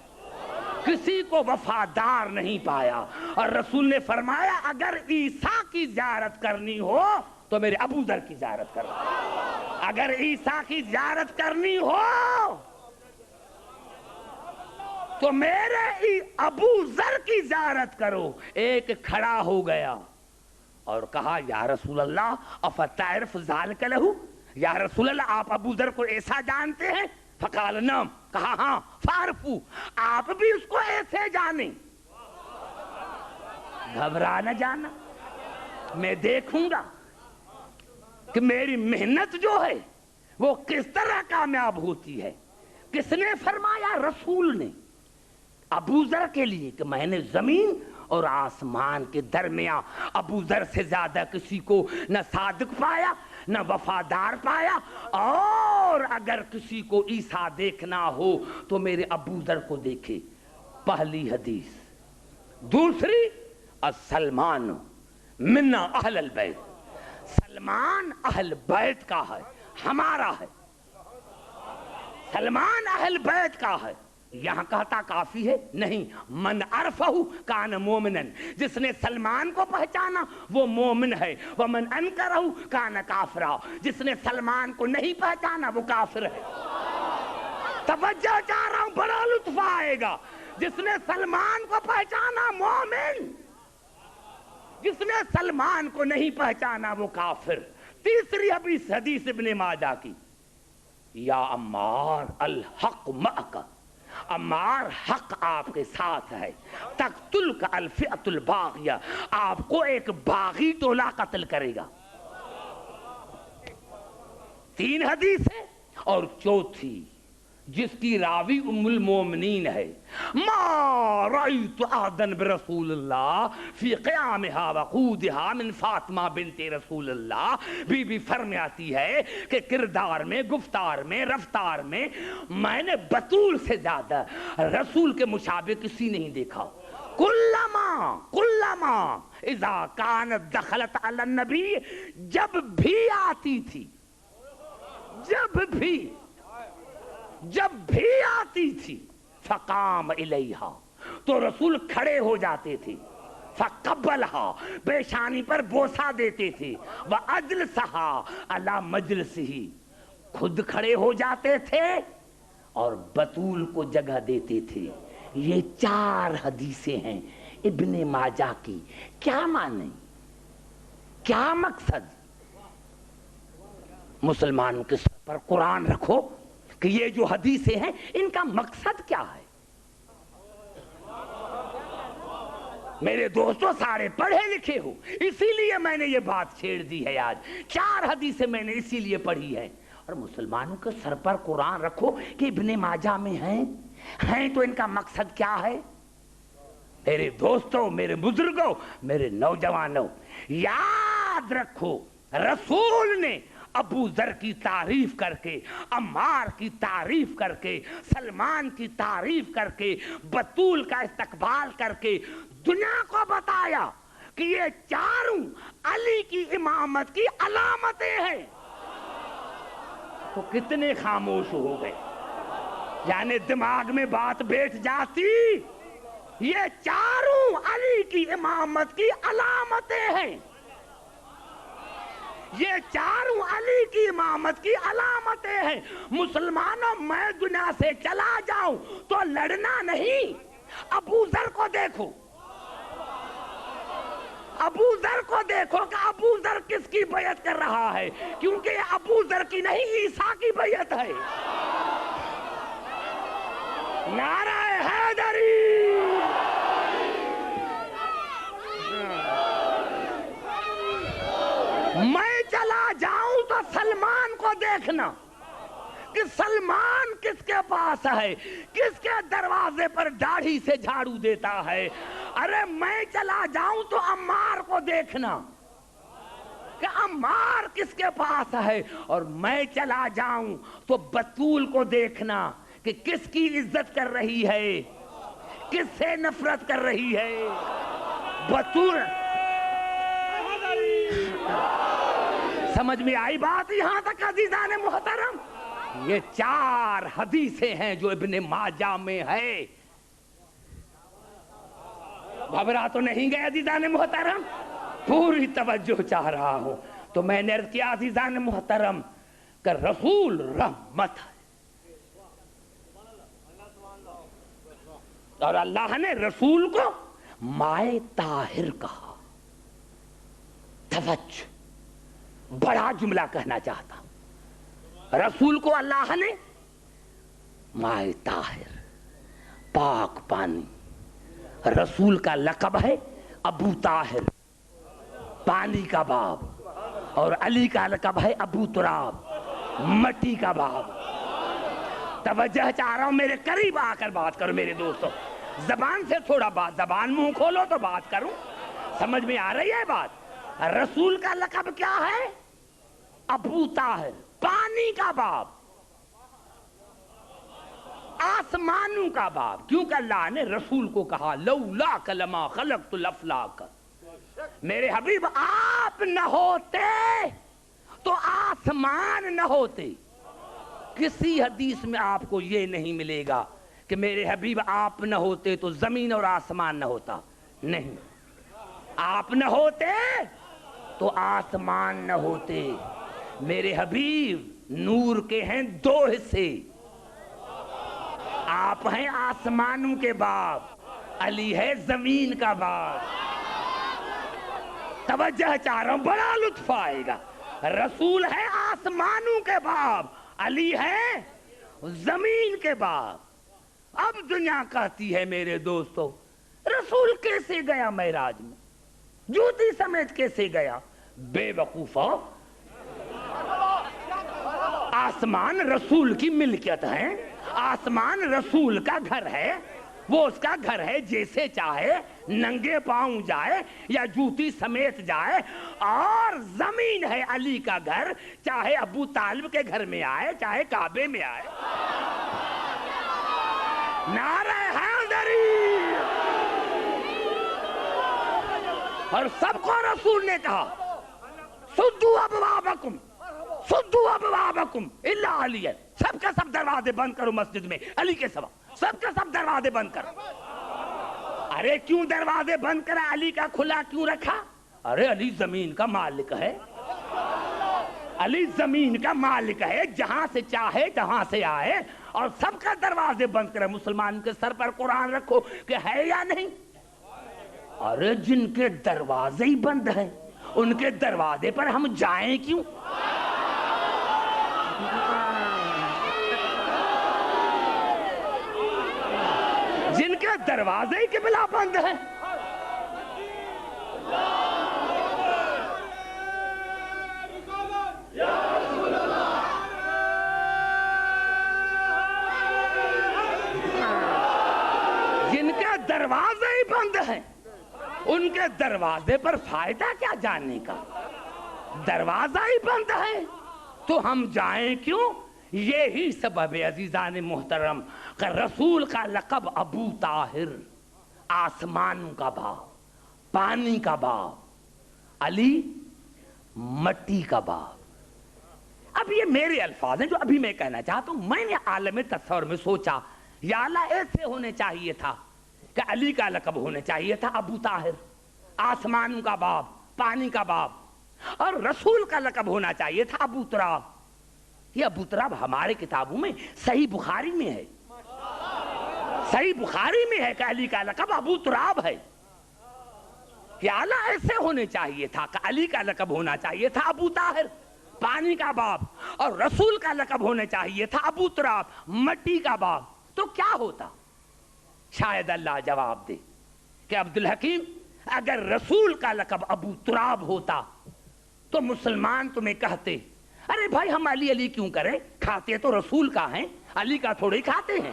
کسی کو وفادار نہیں پایا۔ اور رسول نے فرمایا اگر عیسیٰ کی زیارت کرنی ہو تو میرے ابو ذر کی زیارت کرو، اگر عیسیٰ کی زیارت کرنی ہو تو میرے ابو ذر کی زیارت کرو۔ ایک کھڑا ہو گیا اور کہا یا رسول اللہ افتعرف ذالک لہو، یا رسول اللہ آپ ابو ذر کو ایسا جانتے ہیں؟ فقال نعم، کہا ہاں، فعرفو، آپ بھی اس کو ایسے جانیں۔ گھبرا نہ جانا، میں دیکھوں گا کہ میری محنت جو ہے وہ کس طرح کامیاب ہوتی ہے۔ کس نے فرمایا؟ رسول نے ابو ذر کے لیے کہ میں نے زمین اور آسمان کے درمیان ابو ذر سے زیادہ کسی کو نہ صادق پایا نہ وفادار پایا، اور اگر کسی کو عیسیٰ دیکھنا ہو تو میرے ابو ذر کو دیکھے۔ پہلی حدیث۔ دوسری، السلمان منا اہل البیت، سلمان اہل بیت کا ہے، ہمارا ہے، سلمان اہل بیت کا ہے۔ یہاں کہتا کافی ہے؟ نہیں، من عرفہ کان مومنن، جس نے سلمان کو پہچانا وہ مومن ہے، ومن انکرہ کان کافرا، جس نے سلمان کو نہیں پہچانا وہ کافر ہے۔ توجہ چاہ رہا ہوں، بڑا لطف آئے گا۔ جس نے سلمان کو پہچانا مومن، جس نے سلمان کو نہیں پہچانا وہ کافر۔ تیسری حدیث ابن ماجہ کی، یا عمار الحق معک، عمار حق آپ کے ساتھ ہے، تقتلک الفئۃ الباغیہ، آپ کو ایک باغی ٹولہ قتل کرے گا۔ 3 حدیثیں، اور چوتھی جس کی راوی ام المومنین ہے، ما رأیت احدا برسول اللہ فی قیامہا وقودہا من فاطمہ بنت رسول اللہ۔ بی بی فرماتی ہے کہ کردار میں، گفتار میں، رفتار میں نے بطول سے زیادہ رسول کے مشابہ کسی نہیں دیکھا۔ کلما اذا کانت دخلت علی النبی، جب بھی آتی تھی، جب بھی آتی تھی، فقام الیہا، تو رسول کھڑے ہو جاتے تھے، فقبلہا، پیشانی پر بوسہ دیتے تھے، واجلسہا علی مجلسہ، خود کھڑے ہو جاتے تھے اور بطول کو جگہ دیتے تھے۔ یہ 4 حدیثیں ہیں ابن ماجہ کی۔ کیا معنی، کیا مقصد؟ مسلمانوں کے سر پر قرآن رکھو کہ یہ جو حدیثیں ہیں ان کا مقصد کیا ہے۔ میرے دوستوں سارے پڑھے لکھے ہو، اسی لیے میں نے یہ بات چھیڑ دی ہے آج۔ 4 حدیثیں میں نے اسی لیے پڑھی ہیں۔ اور مسلمانوں کے سر پر قرآن رکھو کہ ابن ماجہ میں ہیں تو ان کا مقصد کیا ہے؟ میرے دوستوں، میرے بزرگوں، میرے نوجوانوں، یاد رکھو رسول نے ابو ذر کی تعریف کر کے، عمار کی تعریف کر کے، سلمان کی تعریف کر کے، بطول کا استقبال کر کے دنیا کو بتایا کہ یہ 4 علی کی امامت کی علامتیں ہیں۔ تو کتنے خاموش ہو گئے؟ یعنی دماغ میں بات بیٹھ جاتی، یہ 4 علی کی امامت کی علامتیں ہیں، یہ 4 علی کی امامت کی علامتیں ہیں۔ مسلمانوں، میں دنیا سے چلا جاؤں تو لڑنا نہیں، ابو ذر کو دیکھو، ابو ذر کو دیکھو کہ ابو ذر کس کی بیعت کر رہا ہے، کیونکہ یہ ابو ذر کی نہیں عیسیٰ کی بیعت ہے۔ نعرہ حیدری! دیکھنا کہ سلمان کس کے پاس ہے, کس کے دروازے پر داڑھی سے جھاڑو دیتا ہے. ارے میں چلا جاؤں تو عمار کو دیکھنا کہ عمار کس کے پاس ہے, اور میں چلا جاؤں تو بطول کو دیکھنا کہ کس کی عزت کر رہی ہے, کس سے نفرت کر رہی ہے. بطول, سمجھ میں آئی بات یہاں تک عزیزان محترم؟ یہ 4 حدیثیں ہیں جو ابن ماجہ میں ہے. گھبرا تو نہیں گئے عزیزان محترم؟ پوری توجہ چاہ رہا ہوں. تو میں نے عرض کیا عزیزان محترم کہ رسول رحمت ہے, اور اللہ نے رسول کو مائے طاہر کہا. توجہ, بڑا جملہ کہنا چاہتا ہوں. رسول کو اللہ نے مائے طاہر, پاک پانی. رسول کا لقب ہے ابو طاہر, پانی کا باب, اور علی کا لقب ہے ابو تراب, مٹی کا باب. توجہ چاہ رہا ہوں, میرے قریب آ کر بات کرو میرے دوستو. زبان سے تھوڑا بات, زبان منہ کھولو تو بات کروں. سمجھ میں آ رہی ہے بات؟ رسول کا لقب کیا ہے؟ ابو طاہر, پانی کا باب, آسمانوں کا باب. کیونکہ اللہ نے رسول کو کہا لولا کلمہ خلقت الافلاک, میرے حبیب آپ نہ ہوتے تو آسمان نہ ہوتے. کسی حدیث میں آپ کو یہ نہیں ملے گا کہ میرے حبیب آپ نہ ہوتے تو زمین اور آسمان نہ ہوتا. نہیں, آپ نہ ہوتے تو آسمان نہ ہوتے. میرے حبیب نور کے ہیں 2 حصے, آپ ہیں آسمانوں کے باپ, علی ہے زمین کا باپ. توجہ چاہ رہا ہوں, بڑا لطف آئے گا. رسول ہے آسمانوں کے باپ, علی ہے زمین کے باپ. اب دنیا کہتی ہے میرے دوستو رسول کیسے گیا معراج میں, جوتی سمیت کیسے گیا؟ بے وقوفا, آسمان رسول کی ملکیت ہے, آسمان رسول کا گھر ہے, وہ اس کا گھر ہے. جیسے چاہے ننگے پاؤں جائے یا جوتی سمیت جائے. اور زمین ہے علی کا گھر, چاہے ابو طالب کے گھر میں آئے چاہے کعبے میں آئے. نعرہ حیدری. اور سب کو رسول نے کہا سدو ابوابکم, سدو ابوابکم الا علی. سب کے سب دروازے بند کرو مسجد میں علی کے سوا, سب کے سب دروازے بند کرو. ارے کیوں دروازے بند کرا, علی کا کھلا کیوں رکھا؟ ارے علی زمین کا مالک ہے, علی زمین کا مالک ہے, جہاں سے چاہے جہاں سے آئے. اور سب کا دروازے بند کرے. مسلمان کے سر پر قرآن رکھو کہ ہے یا نہیں؟ ارے جن کے دروازے ہی بند ہیں ان کے دروازے پر ہم جائیں کیوں؟ جن کے دروازے ہی قبلہ بند ہیں. جن کے دروازے ہی بند ہیں ان کے دروازے پر فائدہ کیا جانے کا؟ دروازہ ہی بند ہے تو ہم جائیں کیوں؟ یہی سبب ہے عزیزان محترم کہ رسول کا لقب ابو طاہر, آسمانوں کا باپ, پانی کا باپ, علی مٹی کا باپ. اب یہ میرے الفاظ ہیں جو ابھی میں کہنا چاہتا ہوں. میں نے عالم تصور میں سوچا یا اللہ ایسے ہونے چاہیے تھا کہ علی کا لقب ہونے چاہیے تھا ابو طاہر, آسمانوں کا باپ, پانی کا باپ, اور رسول کا لقب ہونا چاہیے تھا ابو تراب. یہ ابو تراب ہمارے کتابوں میں صحیح بخاری میں ہے, صحیح بخاری میں ہے کہ علی کا لقب ابو تراب ہے. یا اللہ ایسے ہونے چاہیے تھا کہ علی کا لقب ہونا چاہیے تھا ابو طاہر, پانی کا باپ, اور رسول کا لقب ہونے چاہیے تھا ابو تراب, مٹی کا باپ. تو کیا ہوتا؟ شاید اللہ جواب دے کہ عبدالحکیم اگر رسول کا لقب ابو تراب ہوتا تو مسلمان تمہیں کہتے ارے بھائی ہم علی علی کیوں کریں؟ کھاتے تو رسول کا ہیں، علی کا تھوڑے کھاتے ہیں۔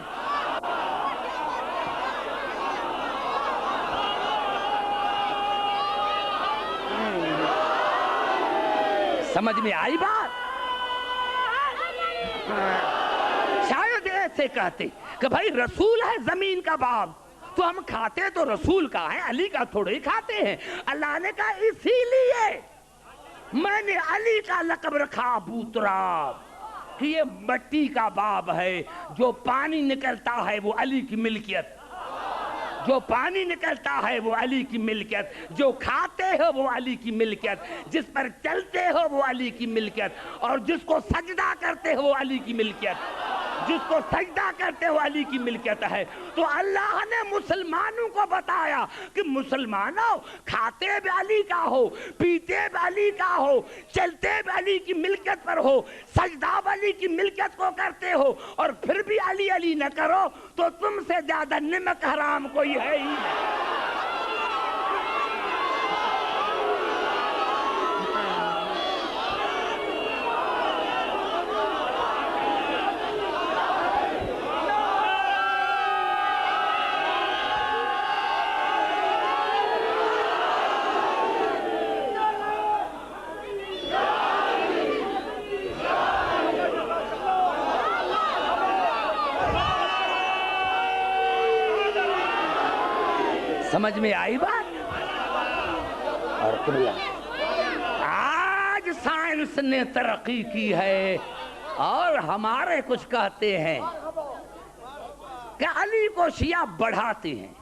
سمجھ میں آئی بات؟ شاید ایسے کہتے کہ بھائی رسول ہے زمین کا باپ، تو ہم کھاتے تو رسول کا ہیں، علی کا تھوڑے کھاتے ہیں۔ اللہ نے کہا اسی لیے میں نے علی کا لقب رکھا ابو تراب، کہ یہ مٹی کا باپ ہے، جو پانی نکلتا ہے وہ علی کی ملکیت، جو پانی نکلتا ہے وہ علی کی ملکیت، جو کھاتے ہو وہ علی کی ملکیت، جس پر چلتے ہو وہ علی کی ملکیت، اور جس کو سجدہ کرتے ہو وہ علی کی ملکیت، جس کو سجدہ کرتے ہو علی کی ملکیت ہے۔ تو اللہ نے مسلمانوں کو بتایا کہ مسلمانوں کھاتے بھی علی کا ہو، پیتے بھی علی کا ہو، چلتے بھی علی کی ملکیت پر ہو، سجدہ بھی علی کی ملکیت کو کرتے ہو، اور پھر بھی علی علی نہ کرو تو تم سے زیادہ نمک حرام کوئی ہے ہی نہیں۔ سمجھ میں آئی بات؟ اور آج سائنس نے ترقی کی ہے اور ہمارے کچھ کہتے ہیں کہ علی کو شیعہ بڑھاتے ہیں۔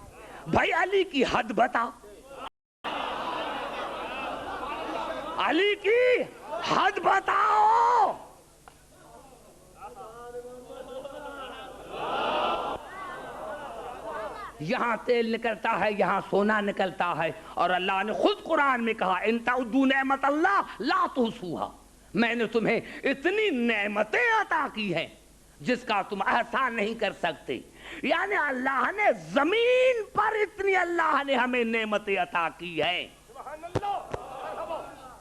بھائی علی کی حد بتا، علی کی حد بتاؤ۔ یہاں تیل نکلتا ہے، یہاں سونا نکلتا ہے، اور اللہ نے خود قرآن میں کہا ان تعدوا نعمت اللہ لا تحصوها، میں نے تمہیں اتنی نعمتیں عطا کی ہیں جس کا تم احسان نہیں کر سکتے۔ یعنی اللہ نے زمین پر اتنی اللہ نے ہمیں نعمتیں عطا کی ہیں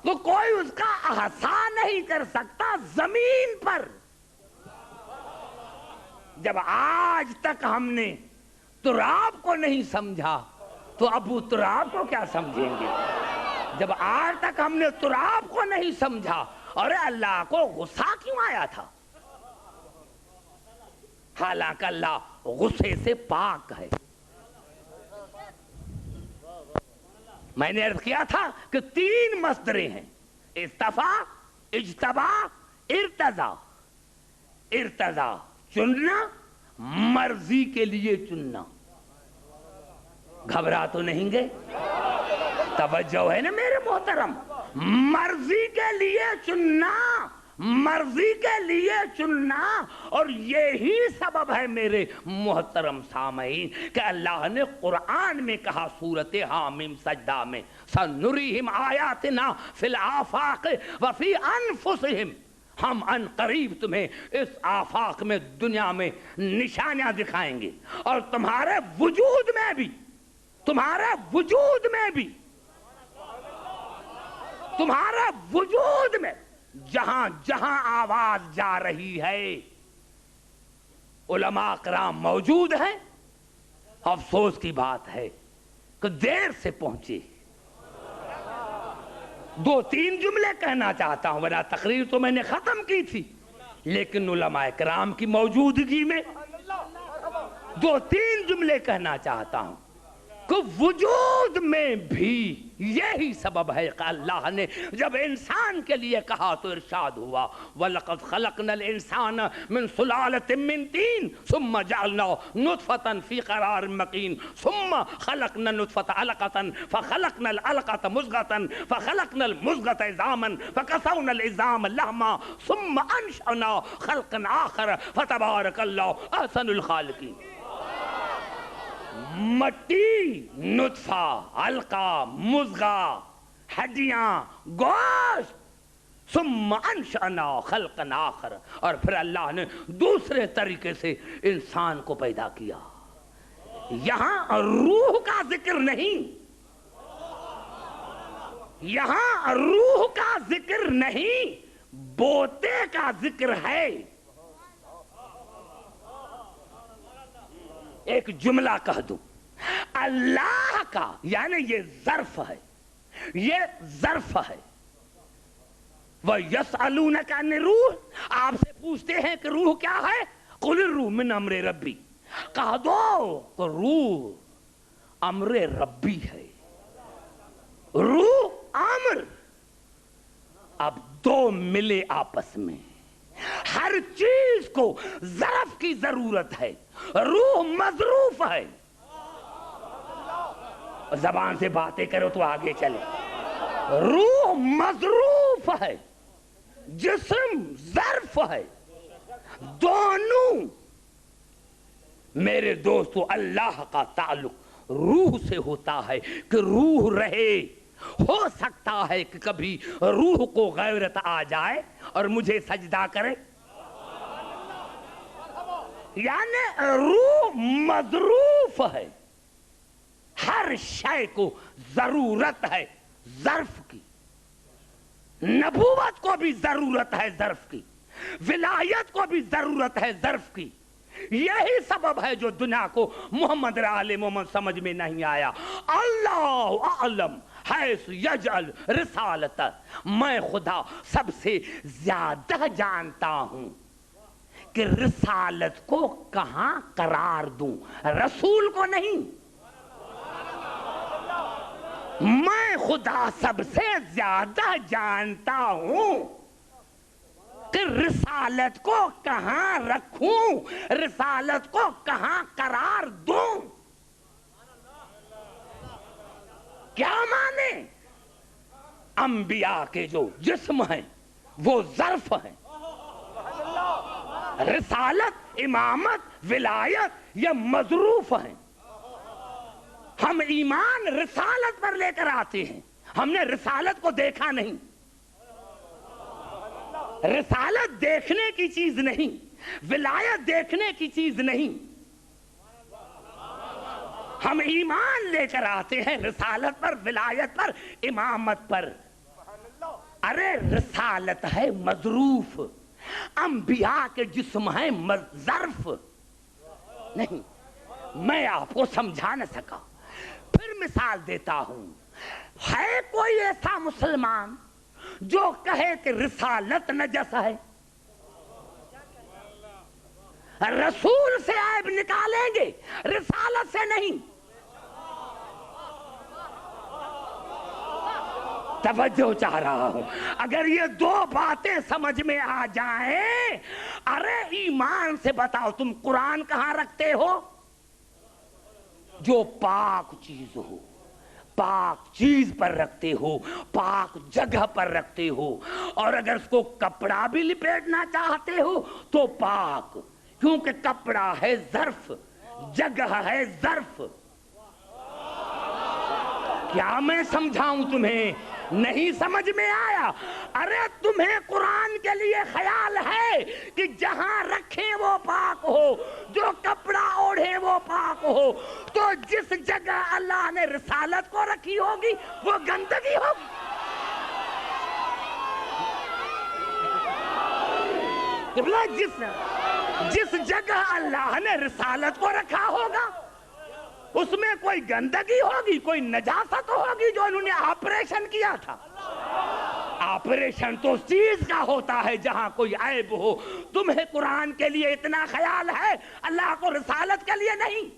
تو کوئی اس کا احسان نہیں کر سکتا زمین پر۔ جب آج تک ہم نے تراب کو نہیں سمجھا تو ابو تراب کو کیا سمجھیں گے؟ جب آج تک ہم نے تراب کو نہیں سمجھا، اور اللہ کو غصہ کیوں آیا تھا؟ حالانکہ اللہ غصے سے پاک ہے۔ میں نے عرض کیا تھا کہ 3 مصدریں ہیں، استفا، اجتبا، ارتضا۔ ارتضا چننا، مرضی کے لیے چننا۔ گھبرا تو نہیں گے؟ توجہ ہے نا میرے محترم؟ مرضی کے لیے چننا، مرضی کے لیے چننا، اور یہی سبب ہے میرے محترم سامعین کہ اللہ نے قرآن میں کہا سورۃ حامیم سجدہ میں سنریہم آیاتنا فی الآفاق وفی انفسہم، ہم ان قریب تمہیں اس آفاق میں دنیا میں نشانیاں دکھائیں گے، اور تمہارے وجود میں بھی، تمہارے وجود میں بھی، تمہارے وجود میں جہاں جہاں آواز جا رہی ہے علماء کرام موجود ہیں۔ افسوس کی بات ہے کہ دیر سے پہنچے۔ 2-3 جملے کہنا چاہتا ہوں، ورنہ تقریر تو میں نے ختم کی تھی، لیکن علماء کرام کی موجودگی میں 2-3 جملے کہنا چاہتا ہوں کہ وجود میں بھی یہی سبب ہے کہ اللہ نے جب انسان کے لیے کہا تو ارشاد ہوا وَلَقَدْ خَلَقْنَا الْإِنسَانَ مِنْ سُلَالَةٍ مِنْ طِينٍ ثُمَّ جَعَلْنَاهُ نُطْفَةً فِي قَرَارٍ مَكِينٍ ثُمَّ خَلَقْنَا النُّطْفَةَ عَلَقَةً فَخَلَقْنَا الْعَلَقَةَ مُضْغَةً فَخَلَقْنَا الْمُضْغَةَ عِظَامًا فَكَسَوْنَا الْعِظَامَ لَحْمًا ثُمَّ أَنشَأْنَاهُ خَلْقًا آخَرَ فَتَبَارَكَ اللَّهُ أَحْسَنُ الْخَالِقِينَ۔ مٹی، نطفہ، علقہ، مضغہ، ہڈیاں، گوشت، ثم انشأنا خلقا آخر، اور پھر اللہ نے دوسرے طریقے سے انسان کو پیدا کیا۔ یہاں روح کا ذکر نہیں، یہاں روح کا ذکر نہیں، بوتے کا ذکر ہے. ایک جملہ کہہ دوں, اللہ کا یعنی یہ ظرف ہے, یہ ظرف ہے. وَيَسْأَلُونَكَ عَنِ الرُّوحِ, آپ سے پوچھتے ہیں کہ روح کیا ہے, قُلِ الرُّوحُ مِنْ أَمْرِ رَبِّي, کہہ دو کہ روح امر ربی ہے. روح امر, اب دو ملے آپس میں, ہر چیز کو ظرف کی ضرورت ہے. روح مظروف ہے. زبان سے باتیں کرو تو آگے چلے. روح مظروف ہے, جسم ظرف ہے. دونوں میرے دوستو, اللہ کا تعلق روح سے ہوتا ہے کہ روح رہے. ہو سکتا ہے کہ کبھی روح کو غیرت آ جائے اور مجھے سجدہ کرے, یعنی روح مظروف ہے. ہر شے کو ضرورت ہے ظرف کی. نبوت کو بھی ضرورت ہے ظرف کی, ولایت کو بھی ضرورت ہے ظرف کی. یہی سبب ہے جو دنیا کو محمد آل محمد سمجھ میں نہیں آیا. اللہ اعلم حیث یجعل رسالت, میں خدا سب سے زیادہ جانتا ہوں کہ رسالت کو کہاں قرار دوں, رسول کو نہیں. میں خدا سب سے زیادہ جانتا ہوں کہ رسالت کو کہاں رکھوں, رسالت کو کہاں قرار دوں. کیا مانے؟ انبیاء کے جو جسم ہیں وہ ظرف ہیں. رسالت, امامت, ولایت یہ مظروف ہیں. ہم ایمان رسالت پر لے کر آتے ہیں, ہم نے رسالت کو دیکھا نہیں. رسالت دیکھنے کی چیز نہیں, ولایت دیکھنے کی چیز نہیں. ہم ایمان لے کر آتے ہیں رسالت پر, ولایت پر, امامت پر. ارے رسالت ہے مظروف, انبیاء کے جسم ہیں ظرف نہیں. میں آپ کو سمجھا نہ سکا. پھر مثال دیتا ہوں. ہے کوئی ایسا مسلمان جو کہے کہ رسالت نجس ہے؟ رسول سے عیب نکالیں گے, رسالت سے نہیں. توجہ چاہ رہا ہوں. اگر یہ دو باتیں سمجھ میں آ جائیں, ارے ایمان سے بتاؤ تم قرآن کہاں رکھتے ہو؟ جو پاک چیز ہو, پاک چیز پر رکھتے ہو, پاک جگہ پر رکھتے ہو. اور اگر اس کو کپڑا بھی لپیٹنا چاہتے ہو تو پاک, کیونکہ کپڑا ہے ظرف, جگہ ہے ظرف. کیا میں سمجھاؤں تمہیں؟ نہیں سمجھ میں آیا؟ ارے تمہیں قرآن کے لیے خیال ہے کہ جہاں رکھے وہ پاک ہو, جو کپڑا اوڑھے وہ پاک ہو, تو جس جگہ اللہ نے رسالت کو رکھی ہوگی وہ گندگی ہوگی. جس جگہ اللہ نے رسالت کو رکھا ہوگا اس میں کوئی گندگی ہوگی, کوئی نجاست ہوگی جو انہوں نے آپریشن کیا تھا. آپریشن تو اس چیز کا ہوتا ہے جہاں کوئی عیب ہو. تمہیں قرآن کے لیے اتنا خیال ہے, اللہ کو رسالت کے لیے نہیں.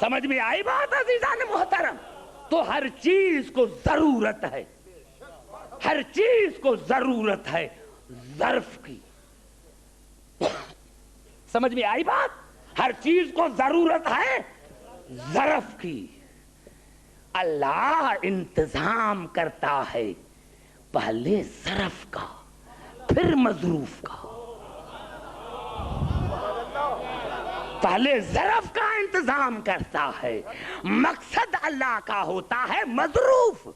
سمجھ میں آئی بات عزیزان محترم؟ تو ہر چیز کو ضرورت ہے, ہر چیز کو ضرورت ہے ظرف کی. سمجھ میں آئی بات؟ ہر چیز کو ضرورت ہے ظرف کی. اللہ انتظام کرتا ہے پہلے ظرف کا پھر مظروف کا. پہلے ظرف کا انتظام کرتا ہے, مقصد اللہ کا ہوتا ہے مظروف.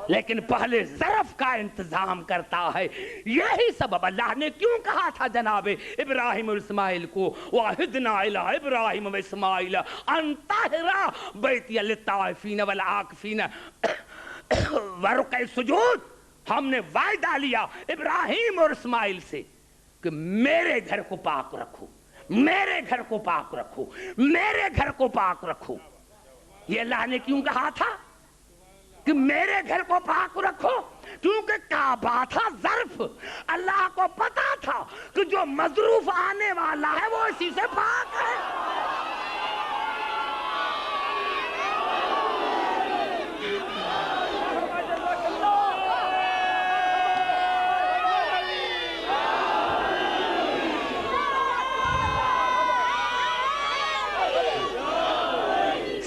لیکن پہلے ظرف کا انتظام کرتا ہے. یہی سبب اللہ نے کیوں کہا تھا جناب ابراہیم اور اسماعیل کو وَعَهِدْنَا إِلَىٰ إِبْرَاهِيمَ وَإِسْمَاعِيلَ أَن طَهِّرَا بَيْتِيَ لِلطَّائِفِينَ وَالْعَاكِفِينَ وَرُكَعِ السُّجُودِ. ہم نے وعدہ لیا ابراہیم اور اسماعیل سے کہ میرے گھر کو پاک رکھو، میرے گھر کو پاک رکھو، میرے گھر کو پاک رکھو. یہ اللہ نے کیوں کہا تھا کہ میرے گھر کو پاک رکھو؟ کیونکہ کعبہ تھا ظرف. اللہ کو پتا تھا کہ جو مظروف آنے والا ہے وہ اسی سے پاک ہے.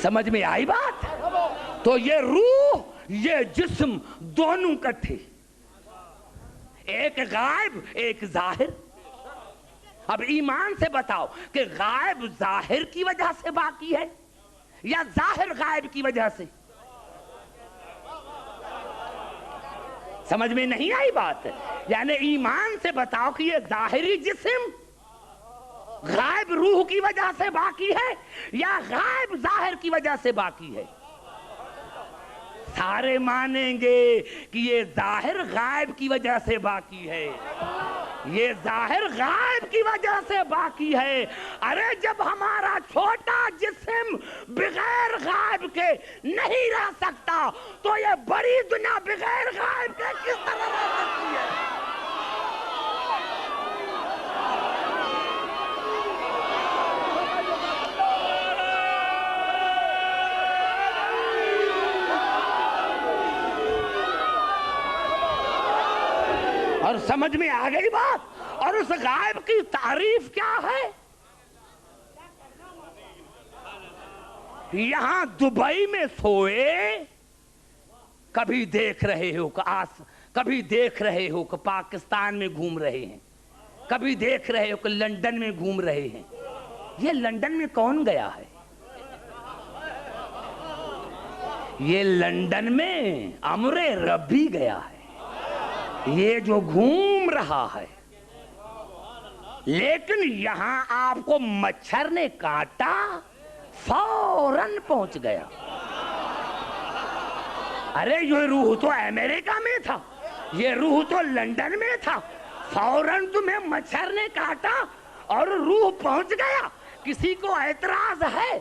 سمجھ میں آئی بات؟ تو یہ روح یہ جسم دونوں کٹھے، ایک غائب ایک ظاہر. اب ایمان سے بتاؤ کہ غائب ظاہر کی وجہ سے باقی ہے یا ظاہر غائب کی وجہ سے؟ سمجھ میں نہیں آئی بات؟ یعنی ایمان سے بتاؤ کہ یہ ظاہری جسم غائب روح کی وجہ سے باقی ہے یا غائب ظاہر کی وجہ سے باقی ہے؟ سارے مانیں گے کہ یہ ظاہر غائب کی وجہ سے باقی ہے، یہ ظاہر غائب کی وجہ سے باقی ہے. ارے جب ہمارا چھوٹا جسم بغیر غائب کے نہیں رہ سکتا تو یہ بڑی دنیا بغیر غائب کے کس طرح رہ سکتی ہے؟ اور سمجھ میں آ گئی بات؟ اور اس غائب کی تعریف کیا ہے؟ یہاں دبئی میں سوئے کبھی دیکھ رہے ہو کہ کبھی دیکھ رہے ہو کہ پاکستان میں گھوم رہے ہیں، کبھی دیکھ رہے ہو کہ لندن میں گھوم رہے ہیں. یہ لندن میں کون گیا ہے؟ یہ لندن میں امر ربی گیا ہے، یہ جو گھوم رہا ہے. لیکن یہاں آپ کو مچھر نے کاٹا فوراً پہنچ گیا. ارے یہ روح تو امریکہ میں تھا، یہ روح تو لندن میں تھا، فوراً تمہیں مچھر نے کاٹا اور روح پہنچ گیا. کسی کو اعتراض ہے؟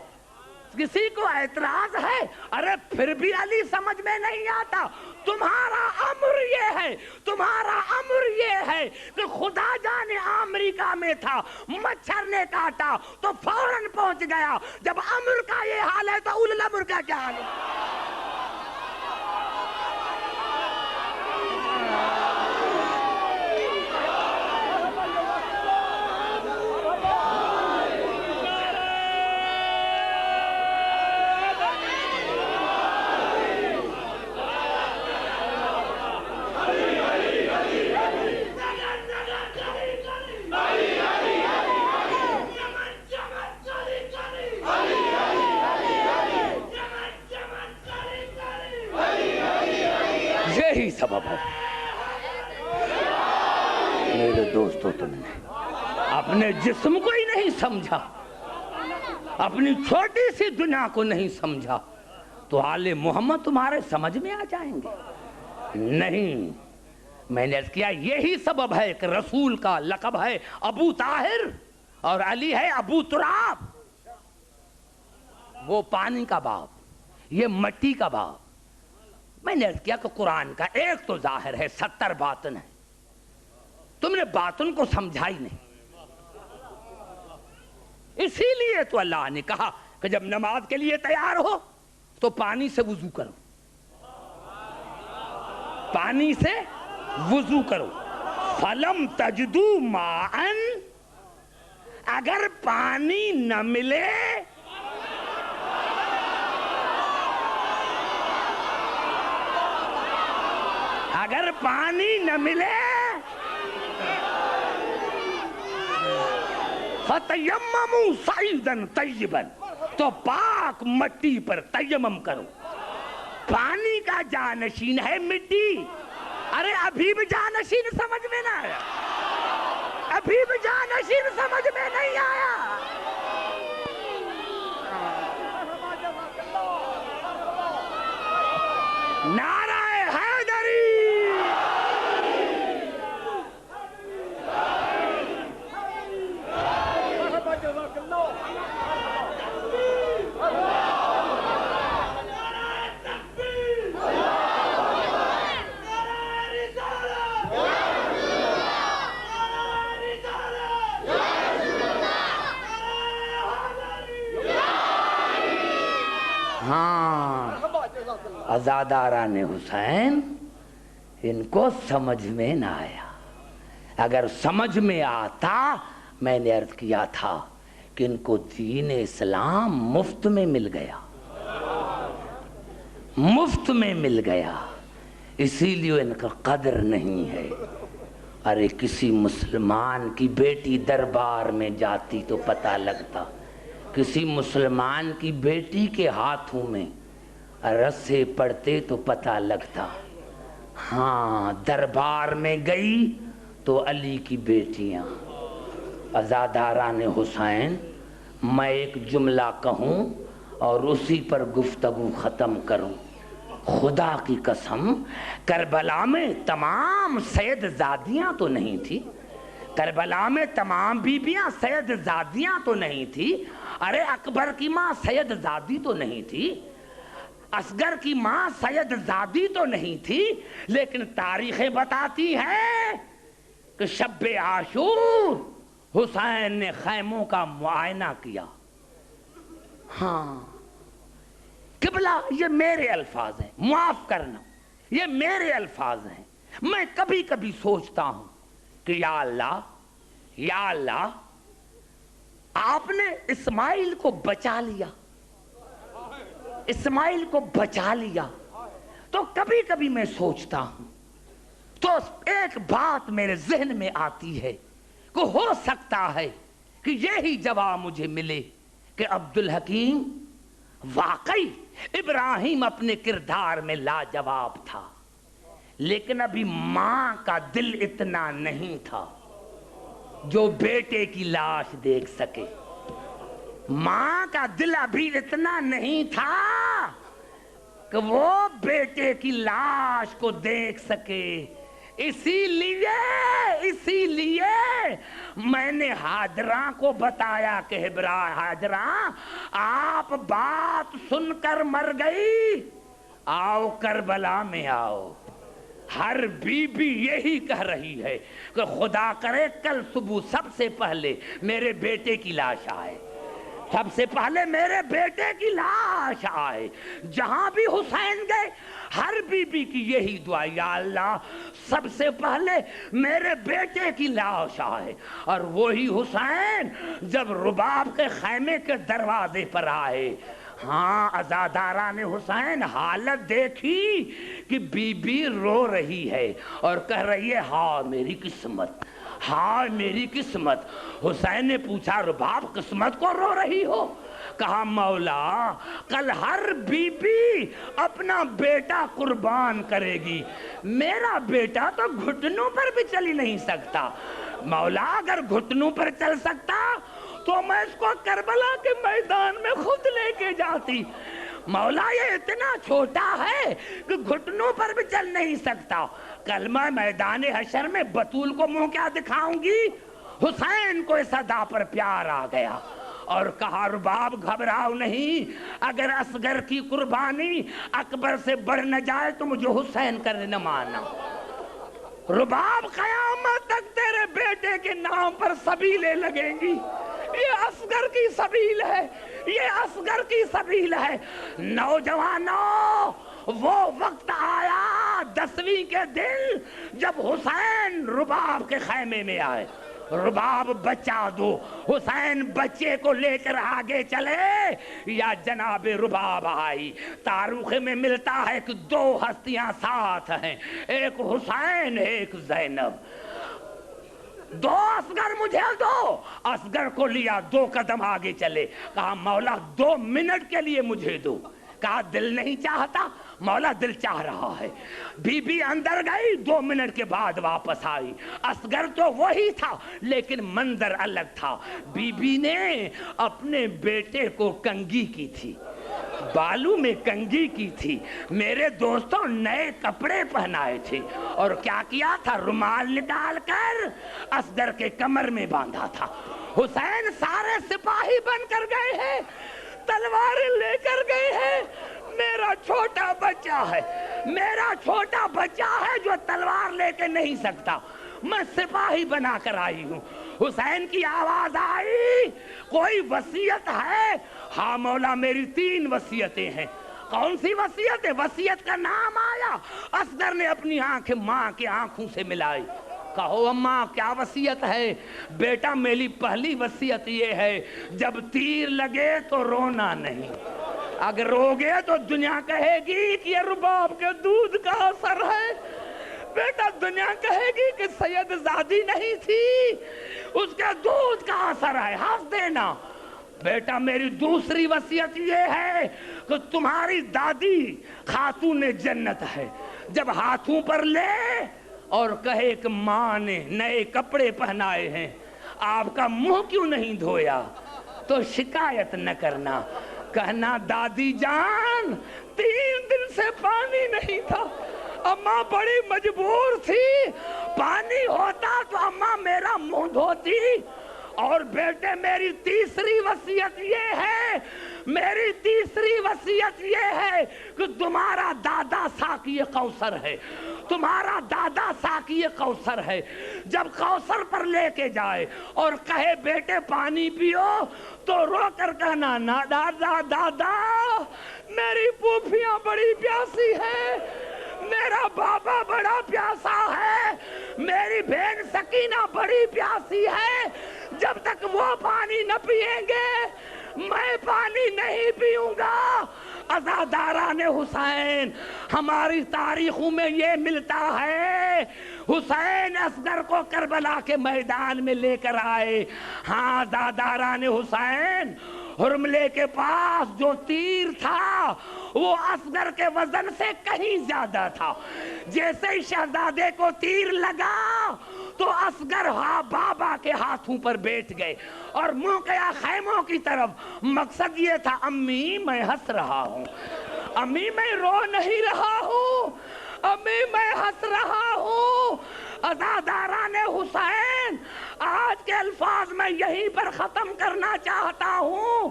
کسی کو اعتراض ہے؟ ارے پھر بھی علی سمجھ میں نہیں آتا. تمہارا امر یہ ہے، تمہارا امر یہ ہے کہ خدا جانے امریکہ میں تھا، مچھر نے کاٹا تو فوراً پہنچ گیا. جب امر کا یہ حال ہے تو اول الامر کا کیا حال ہے؟ یہی سبب ہے میرے دوستو، تم نے اپنے جسم کو ہی نہیں سمجھا، اپنی چھوٹی سی دنیا کو نہیں سمجھا تو آل محمد تمہارے سمجھ میں آ جائیں گے؟ نہیں. میں نے عرض کیا یہی سبب ہے کہ رسول کا لقب ہے ابو طاہر اور علی ہے ابو تراب. وہ پانی کا باپ، یہ مٹی کا باپ. میں نے عرض کیا کہ قرآن کا ایک تو ظاہر ہے، 70 باطن ہے. تم نے باطن کو سمجھا ہی نہیں. اسی لیے تو اللہ نے کہا کہ جب نماز کے لیے تیار ہو تو پانی سے وضو کرو، پانی سے وضو کرو. فلم تجدو ماءن، اگر پانی نہ ملے اگر پانی نہ ملے پانی کا جانشین ہے مٹی. ارے ابھی بھی جانشین سمجھ میں نہ آیا, ابھی بھی جانشین سمجھ میں نہیں آیا. نعرہ حیدری. ہاں, عزاداران حسین ان کو سمجھ میں نہ آیا. اگر سمجھ میں آتا, میں نے عرض کیا تھا کہ ان کو دین اسلام مفت میں مل گیا, مفت میں مل گیا, اسی لیے ان کا قدر نہیں ہے. ارے کسی مسلمان کی بیٹی دربار میں جاتی تو پتہ لگتا, کسی مسلمان کی بیٹی کے ہاتھوں میں رسے پڑتے تو پتہ لگتا. ہاں, دربار میں گئی تو علی کی بیٹیاں. عزاداران حسین, میں ایک جملہ کہوں اور اسی پر گفتگو ختم کروں. خدا کی قسم, کربلا میں تمام سید زادیاں تو نہیں تھی, کربلا میں تمام بیبیاں سید زادیاں تو نہیں تھی. ارے اکبر کی ماں سید زادی تو نہیں تھی, اصغر کی ماں سید زادی تو نہیں تھی, لیکن تاریخیں بتاتی ہیں کہ شب عاشور حسین نے خیموں کا معائنہ کیا. ہاں قبلہ, یہ میرے الفاظ ہیں, معاف کرنا, یہ میرے الفاظ ہیں. میں کبھی کبھی سوچتا ہوں کہ یا اللہ, یا اللہ, آپ نے اسماعیل کو بچا لیا, اسماعیل کو بچا لیا. تو کبھی کبھی میں سوچتا ہوں تو ایک بات میرے ذہن میں آتی ہے کہ ہو سکتا ہے کہ یہی جواب مجھے ملے کہ عبدالحکیم واقعی ابراہیم اپنے کردار میں لاجواب تھا, لیکن ابھی ماں کا دل اتنا نہیں تھا جو بیٹے کی لاش دیکھ سکے. ماں کا دل ابھی اتنا نہیں تھا کہ وہ بیٹے کی لاش کو دیکھ سکے. اسی لیے میں نے حاجرہ کو بتایا کہ حاجرہ, آپ بات سن کر مر گئی, آؤ کربلا میں آؤ. ہر بی بی یہی کہہ رہی ہے کہ خدا کرے کل صبح سب سے پہلے میرے بیٹے کی لاش آئے, سب سے پہلے میرے بیٹے کی لاش آئے. جہاں بھی حسین گئے ہر بی بی کی یہی دعا, یا اللہ سب سے پہلے میرے بیٹے کی لاش آئے. اور وہی حسین جب رباب کے خیمے کے دروازے پر آئے, ہاں عزاداران حسین حالت دیکھی کہ بی بی رو رہی ہے اور کہہ رہی ہے ہاں میری قسمت, ہاں میری قسمت. حسین نے پوچھا رباب قسمت کو رو رہی ہو؟ کہا مولا کل ہر بی بی اپنا بیٹا قربان کرے گی, میرا بیٹا تو گھٹنوں پر بھی چل ہی نہیں سکتا. مولا اگر گھٹنوں پر چل سکتا تو میں اس کو کربلا کے میدان میں خود لے کے جاتی. مولا یہ اتنا چھوٹا ہے کہ گھٹنوں پر بھی چل نہیں سکتا, کل میں میدان حشر میں بطول کو منہ کیا دکھاؤں گی؟ حسین کو اس ادا پر پیار آ گیا اور کہا رباب گھبراؤ نہیں, اگر اصغر کی قربانی اکبر سے بڑھ نہ جائے تو مجھے حسین کرنے نہ ماننا. رباب قیامت تک تیرے بیٹے کے نام پر سبیلیں لگیں گی, یہ اصغر کی سبیل ہے, یہ اصغر کی سبیل ہے. نوجوانوں, وہ وقت آیا 10ویں کے دن جب حسین رباب کے خیمے میں آئے. رباب بچا دو, حسین بچے کو لے کر آگے چلے یا جناب رباب آئی. تاریخ میں ملتا ہے کہ 2 ہستیاں ساتھ ہیں, ایک حسین ایک زینب. 2 اصغر مجھے دو, اصغر کو لیا 2 قدم آگے چلے, کہا مولا 2 منٹ کے لیے مجھے دو. کہا دل نہیں چاہتا, مولا دل چاہ رہا ہے. بی بی اندر گئی, 2 منٹ کے بعد واپس آئی. اصغر تو وہی تھا لیکن منظر الگ تھا. بی بی نے اپنے بیٹے کو کنگھی کی تھی, بالوں میں کنگھی کی تھی. میرے دوستوں نئے کپڑے پہنائے تھے اور کیا کیا تھا, رومال نکال کر اصغر کے کمر میں باندھا تھا. حسین سارے سپاہی بن کر گئے ہیں, تلواریں لے کر گئے ہیں. میرا چھوٹا بچہ ہے, میرا چھوٹا بچہ ہے جو تلوار لے کے نہیں سکتا, میں سپاہی بنا کر آئی ہوں. حسین کی آواز آئی, کوئی وصیت ہے؟ ہاں مولا میری 3 وصیتیں ہیں. کون سی وصیت ہے؟ وصیت کا نام آیا. اصغر نے اپنی آنکھیں ماں کی آنکھوں سے ملائی. کہو اماں کیا وصیت ہے؟ بیٹا میری پہلی وصیت یہ ہے, جب تیر لگے تو رونا نہیں. اگر روگے تو دنیا کہے گی کہ یہ رباب کے دودھ کا اثر ہے. بیٹا دنیا کہے گی کہ سید زادی نہیں تھی, اس کے دودھ کا اثر ہے, ہنس دینا. بیٹا میری دوسری وصیت یہ ہے کہ تمہاری دادی خاتون جنت ہے, جب ہاتھوں پر لے اور کہے کہ ماں نے نئے کپڑے پہنائے ہیں, آپ کا منہ کیوں نہیں دھویا, تو شکایت نہ کرنا, کہنا دادی جان 3 دن سے پانی نہیں تھا, اماں بڑی مجبور تھی, پانی ہوتا تو اماں میرا منہ دھوتی. اور بیٹے میری تیسری وصیت یہ ہے, میری تیسری وصیت یہ ہے کہ تمہارا دادا ساقی کوثر ہے, تمہارا دادا ساقی کوثر ہے. جب کوثر پر لے کے جائے اور کہے بیٹے پانی پیو, تو رو کر کہنا نا دادا دادا میری پھوپھیاں بڑی پیاسی ہے, میرا بابا بڑا پیاسا ہے, میری بہن سکینہ بڑی پیاسی ہے, جب تک وہ پانی نہ پئیں گے میں پانی نہیں پیوں گا. عزاداران حسین, ہماری تاریخوں میں یہ ملتا ہے, حسین اصغر کو کربلا کے میدان میں لے کر آئے. ہاں عزاداران حسین, ہرملے کے پاس جو تیر تھا وہ اصغر کے وزن سے کہیں زیادہ تھا. جیسے ہی شہزادے کو تیر لگا تو اصغر بابا کے ہاتھوں پر بیٹھ گئے اور منہ کیا خیموں کی طرف. مقصد یہ تھا, امی میں ہنس رہا ہوں, امی میں رو نہیں رہا ہوں, امی میں ہنس رہا ہوں. عزاداران حسین, آج کے الفاظ میں یہیں پر ختم کرنا چاہتا ہوں.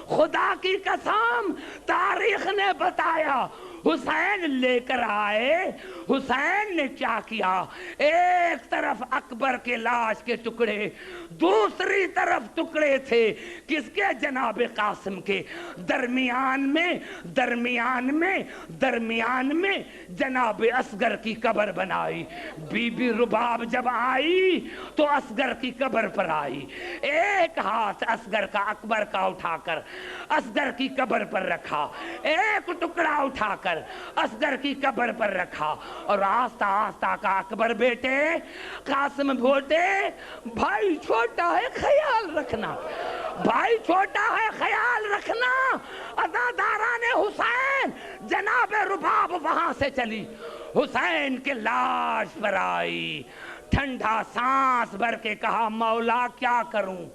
خدا کی قسم تاریخ نے بتایا, حسین لے کر آئے. حسین نے کیا کیا, ایک طرف اکبر کے لاش کے ٹکڑے, دوسری طرف ٹکڑے تھے کس کے, جناب قاسم کے. درمیان میں جناب اصغر کی قبر بنائی. بی بی رباب جب آئی تو اصغر کی قبر پر آئی, ایک ہاتھ اصغر کا اکبر کا اٹھا کر اصغر کی قبر پر رکھا, ایک ٹکڑا اٹھا کر اصغر کی قبر پر رکھا, اور آہستہ آہستہ کا اکبر بیٹے قاسم بولتے بھائی چھوٹا ہے خیال رکھنا, بھائی چھوٹا ہے خیال رکھنا. عزاداران حسین, جناب رباب وہاں سے چلی, حسین کے لاش پر آئی, ٹھنڈا سانس بھر کے کہا مولا کیا کروں,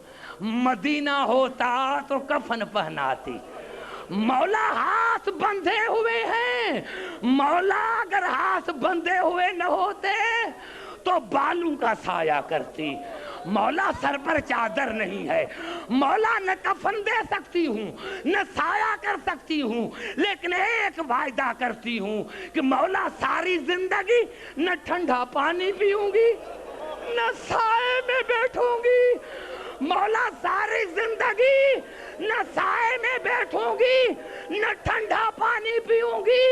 مدینہ ہوتا تو کفن پہناتی, مولا ہاتھ بندھے ہوئے ہیں, مولا اگر ہاتھ بندھے ہوئے نہ ہوتے تو بالوں کا سایہ کرتی, مولا سر پر چادر نہیں ہے, مولا نہ کفن دے سکتی ہوں نہ سایہ کر سکتی ہوں, لیکن ایک وعدہ کرتی ہوں کہ مولا ساری زندگی نہ ٹھنڈا پانی پیوں گی نہ سائے میں بیٹھوں گی, مولا ساری زندگی نہ سائے میں بیٹھوں گی نہ ٹھنڈا پانی پیوں گی.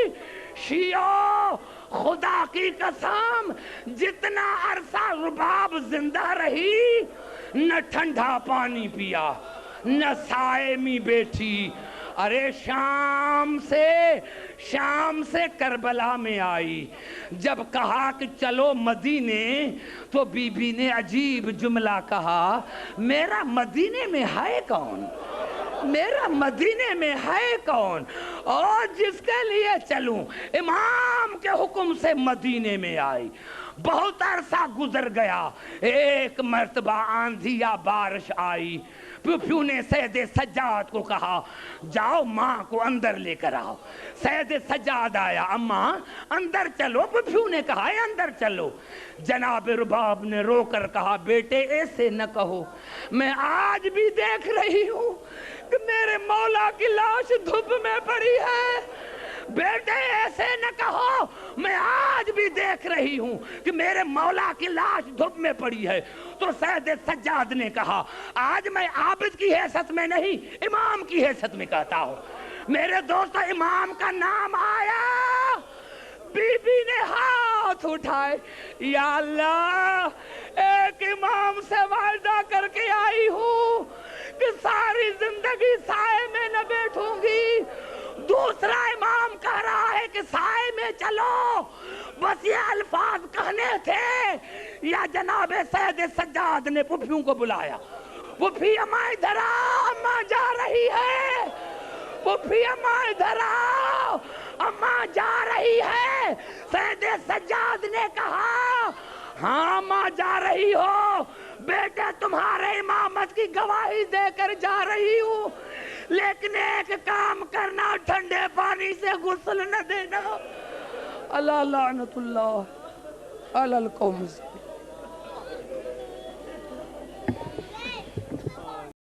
شیعو, خدا کی قسم جتنا عرصہ رباب زندہ رہی نہ ٹھنڈا پانی پیا نہ سائے میں بیٹھی. ارے شام سے کربلا میں آئی, جب کہا کہ چلو مدینے تو بی بی نے عجیب جملہ کہا, میرا مدینے میں ہے کون, میرا مدینے میں ہے کون اور جس کے لیے چلوں؟ امام کے حکم سے مدینے میں آئی. بہت عرصہ گزر گیا. ایک مرتبہ آندھی یا بارش آئی. پھپھیو نے سید سجاد کو کہا جاؤ ماں کو اندر لے کر آؤ. سید سجاد آیا. اماں اندر چلو. پھپھیو نے کہا اندر چلو. جناب رباب نے رو کر کہا بیٹے ایسے نہ کہو. میں آج بھی دیکھ رہی ہوں کہ میرے مولا کی لاش دھوپ میں پڑی ہے. بیٹے ایسے نہ کہو. میں آج بھی دیکھ رہی ہوں کہ میرے مولا کی لاش دھوپ میں پڑی ہے. تو سید سجاد نے کہا آج میں عابد کی حیثیت میں نہیں امام کی حیثیت میں کہتا ہوں. میرے دوست امام کا نام آیا. بی بی نے ہاتھ اٹھائے. یا اللہ ایک امام سے وعدہ کر کے آئی ہوں کہ ساری زندگی سائے میں نہ بیٹھوں گی. دوسرا امام کہہ رہا ہے کہ سائے میں چلو. بس یہ الفاظ کہنے تھے. یا جناب سید سجاد نے پھپھیوں کو بلایا. پھپھی اماں ادھر آؤ اماں جا رہی ہے. پھپھی اماں ادھر آؤ اماں جا رہی ہے. سید سجاد نے کہا ہاں اماں جا رہی ہو. بیٹے تمہارے امامت کی گواہی دے کر جا رہی ہوں لیکن ایک کام کرنا ٹھنڈے پانی سے غسل نہ دینا. اللہ لعنت اللہ علی القوم.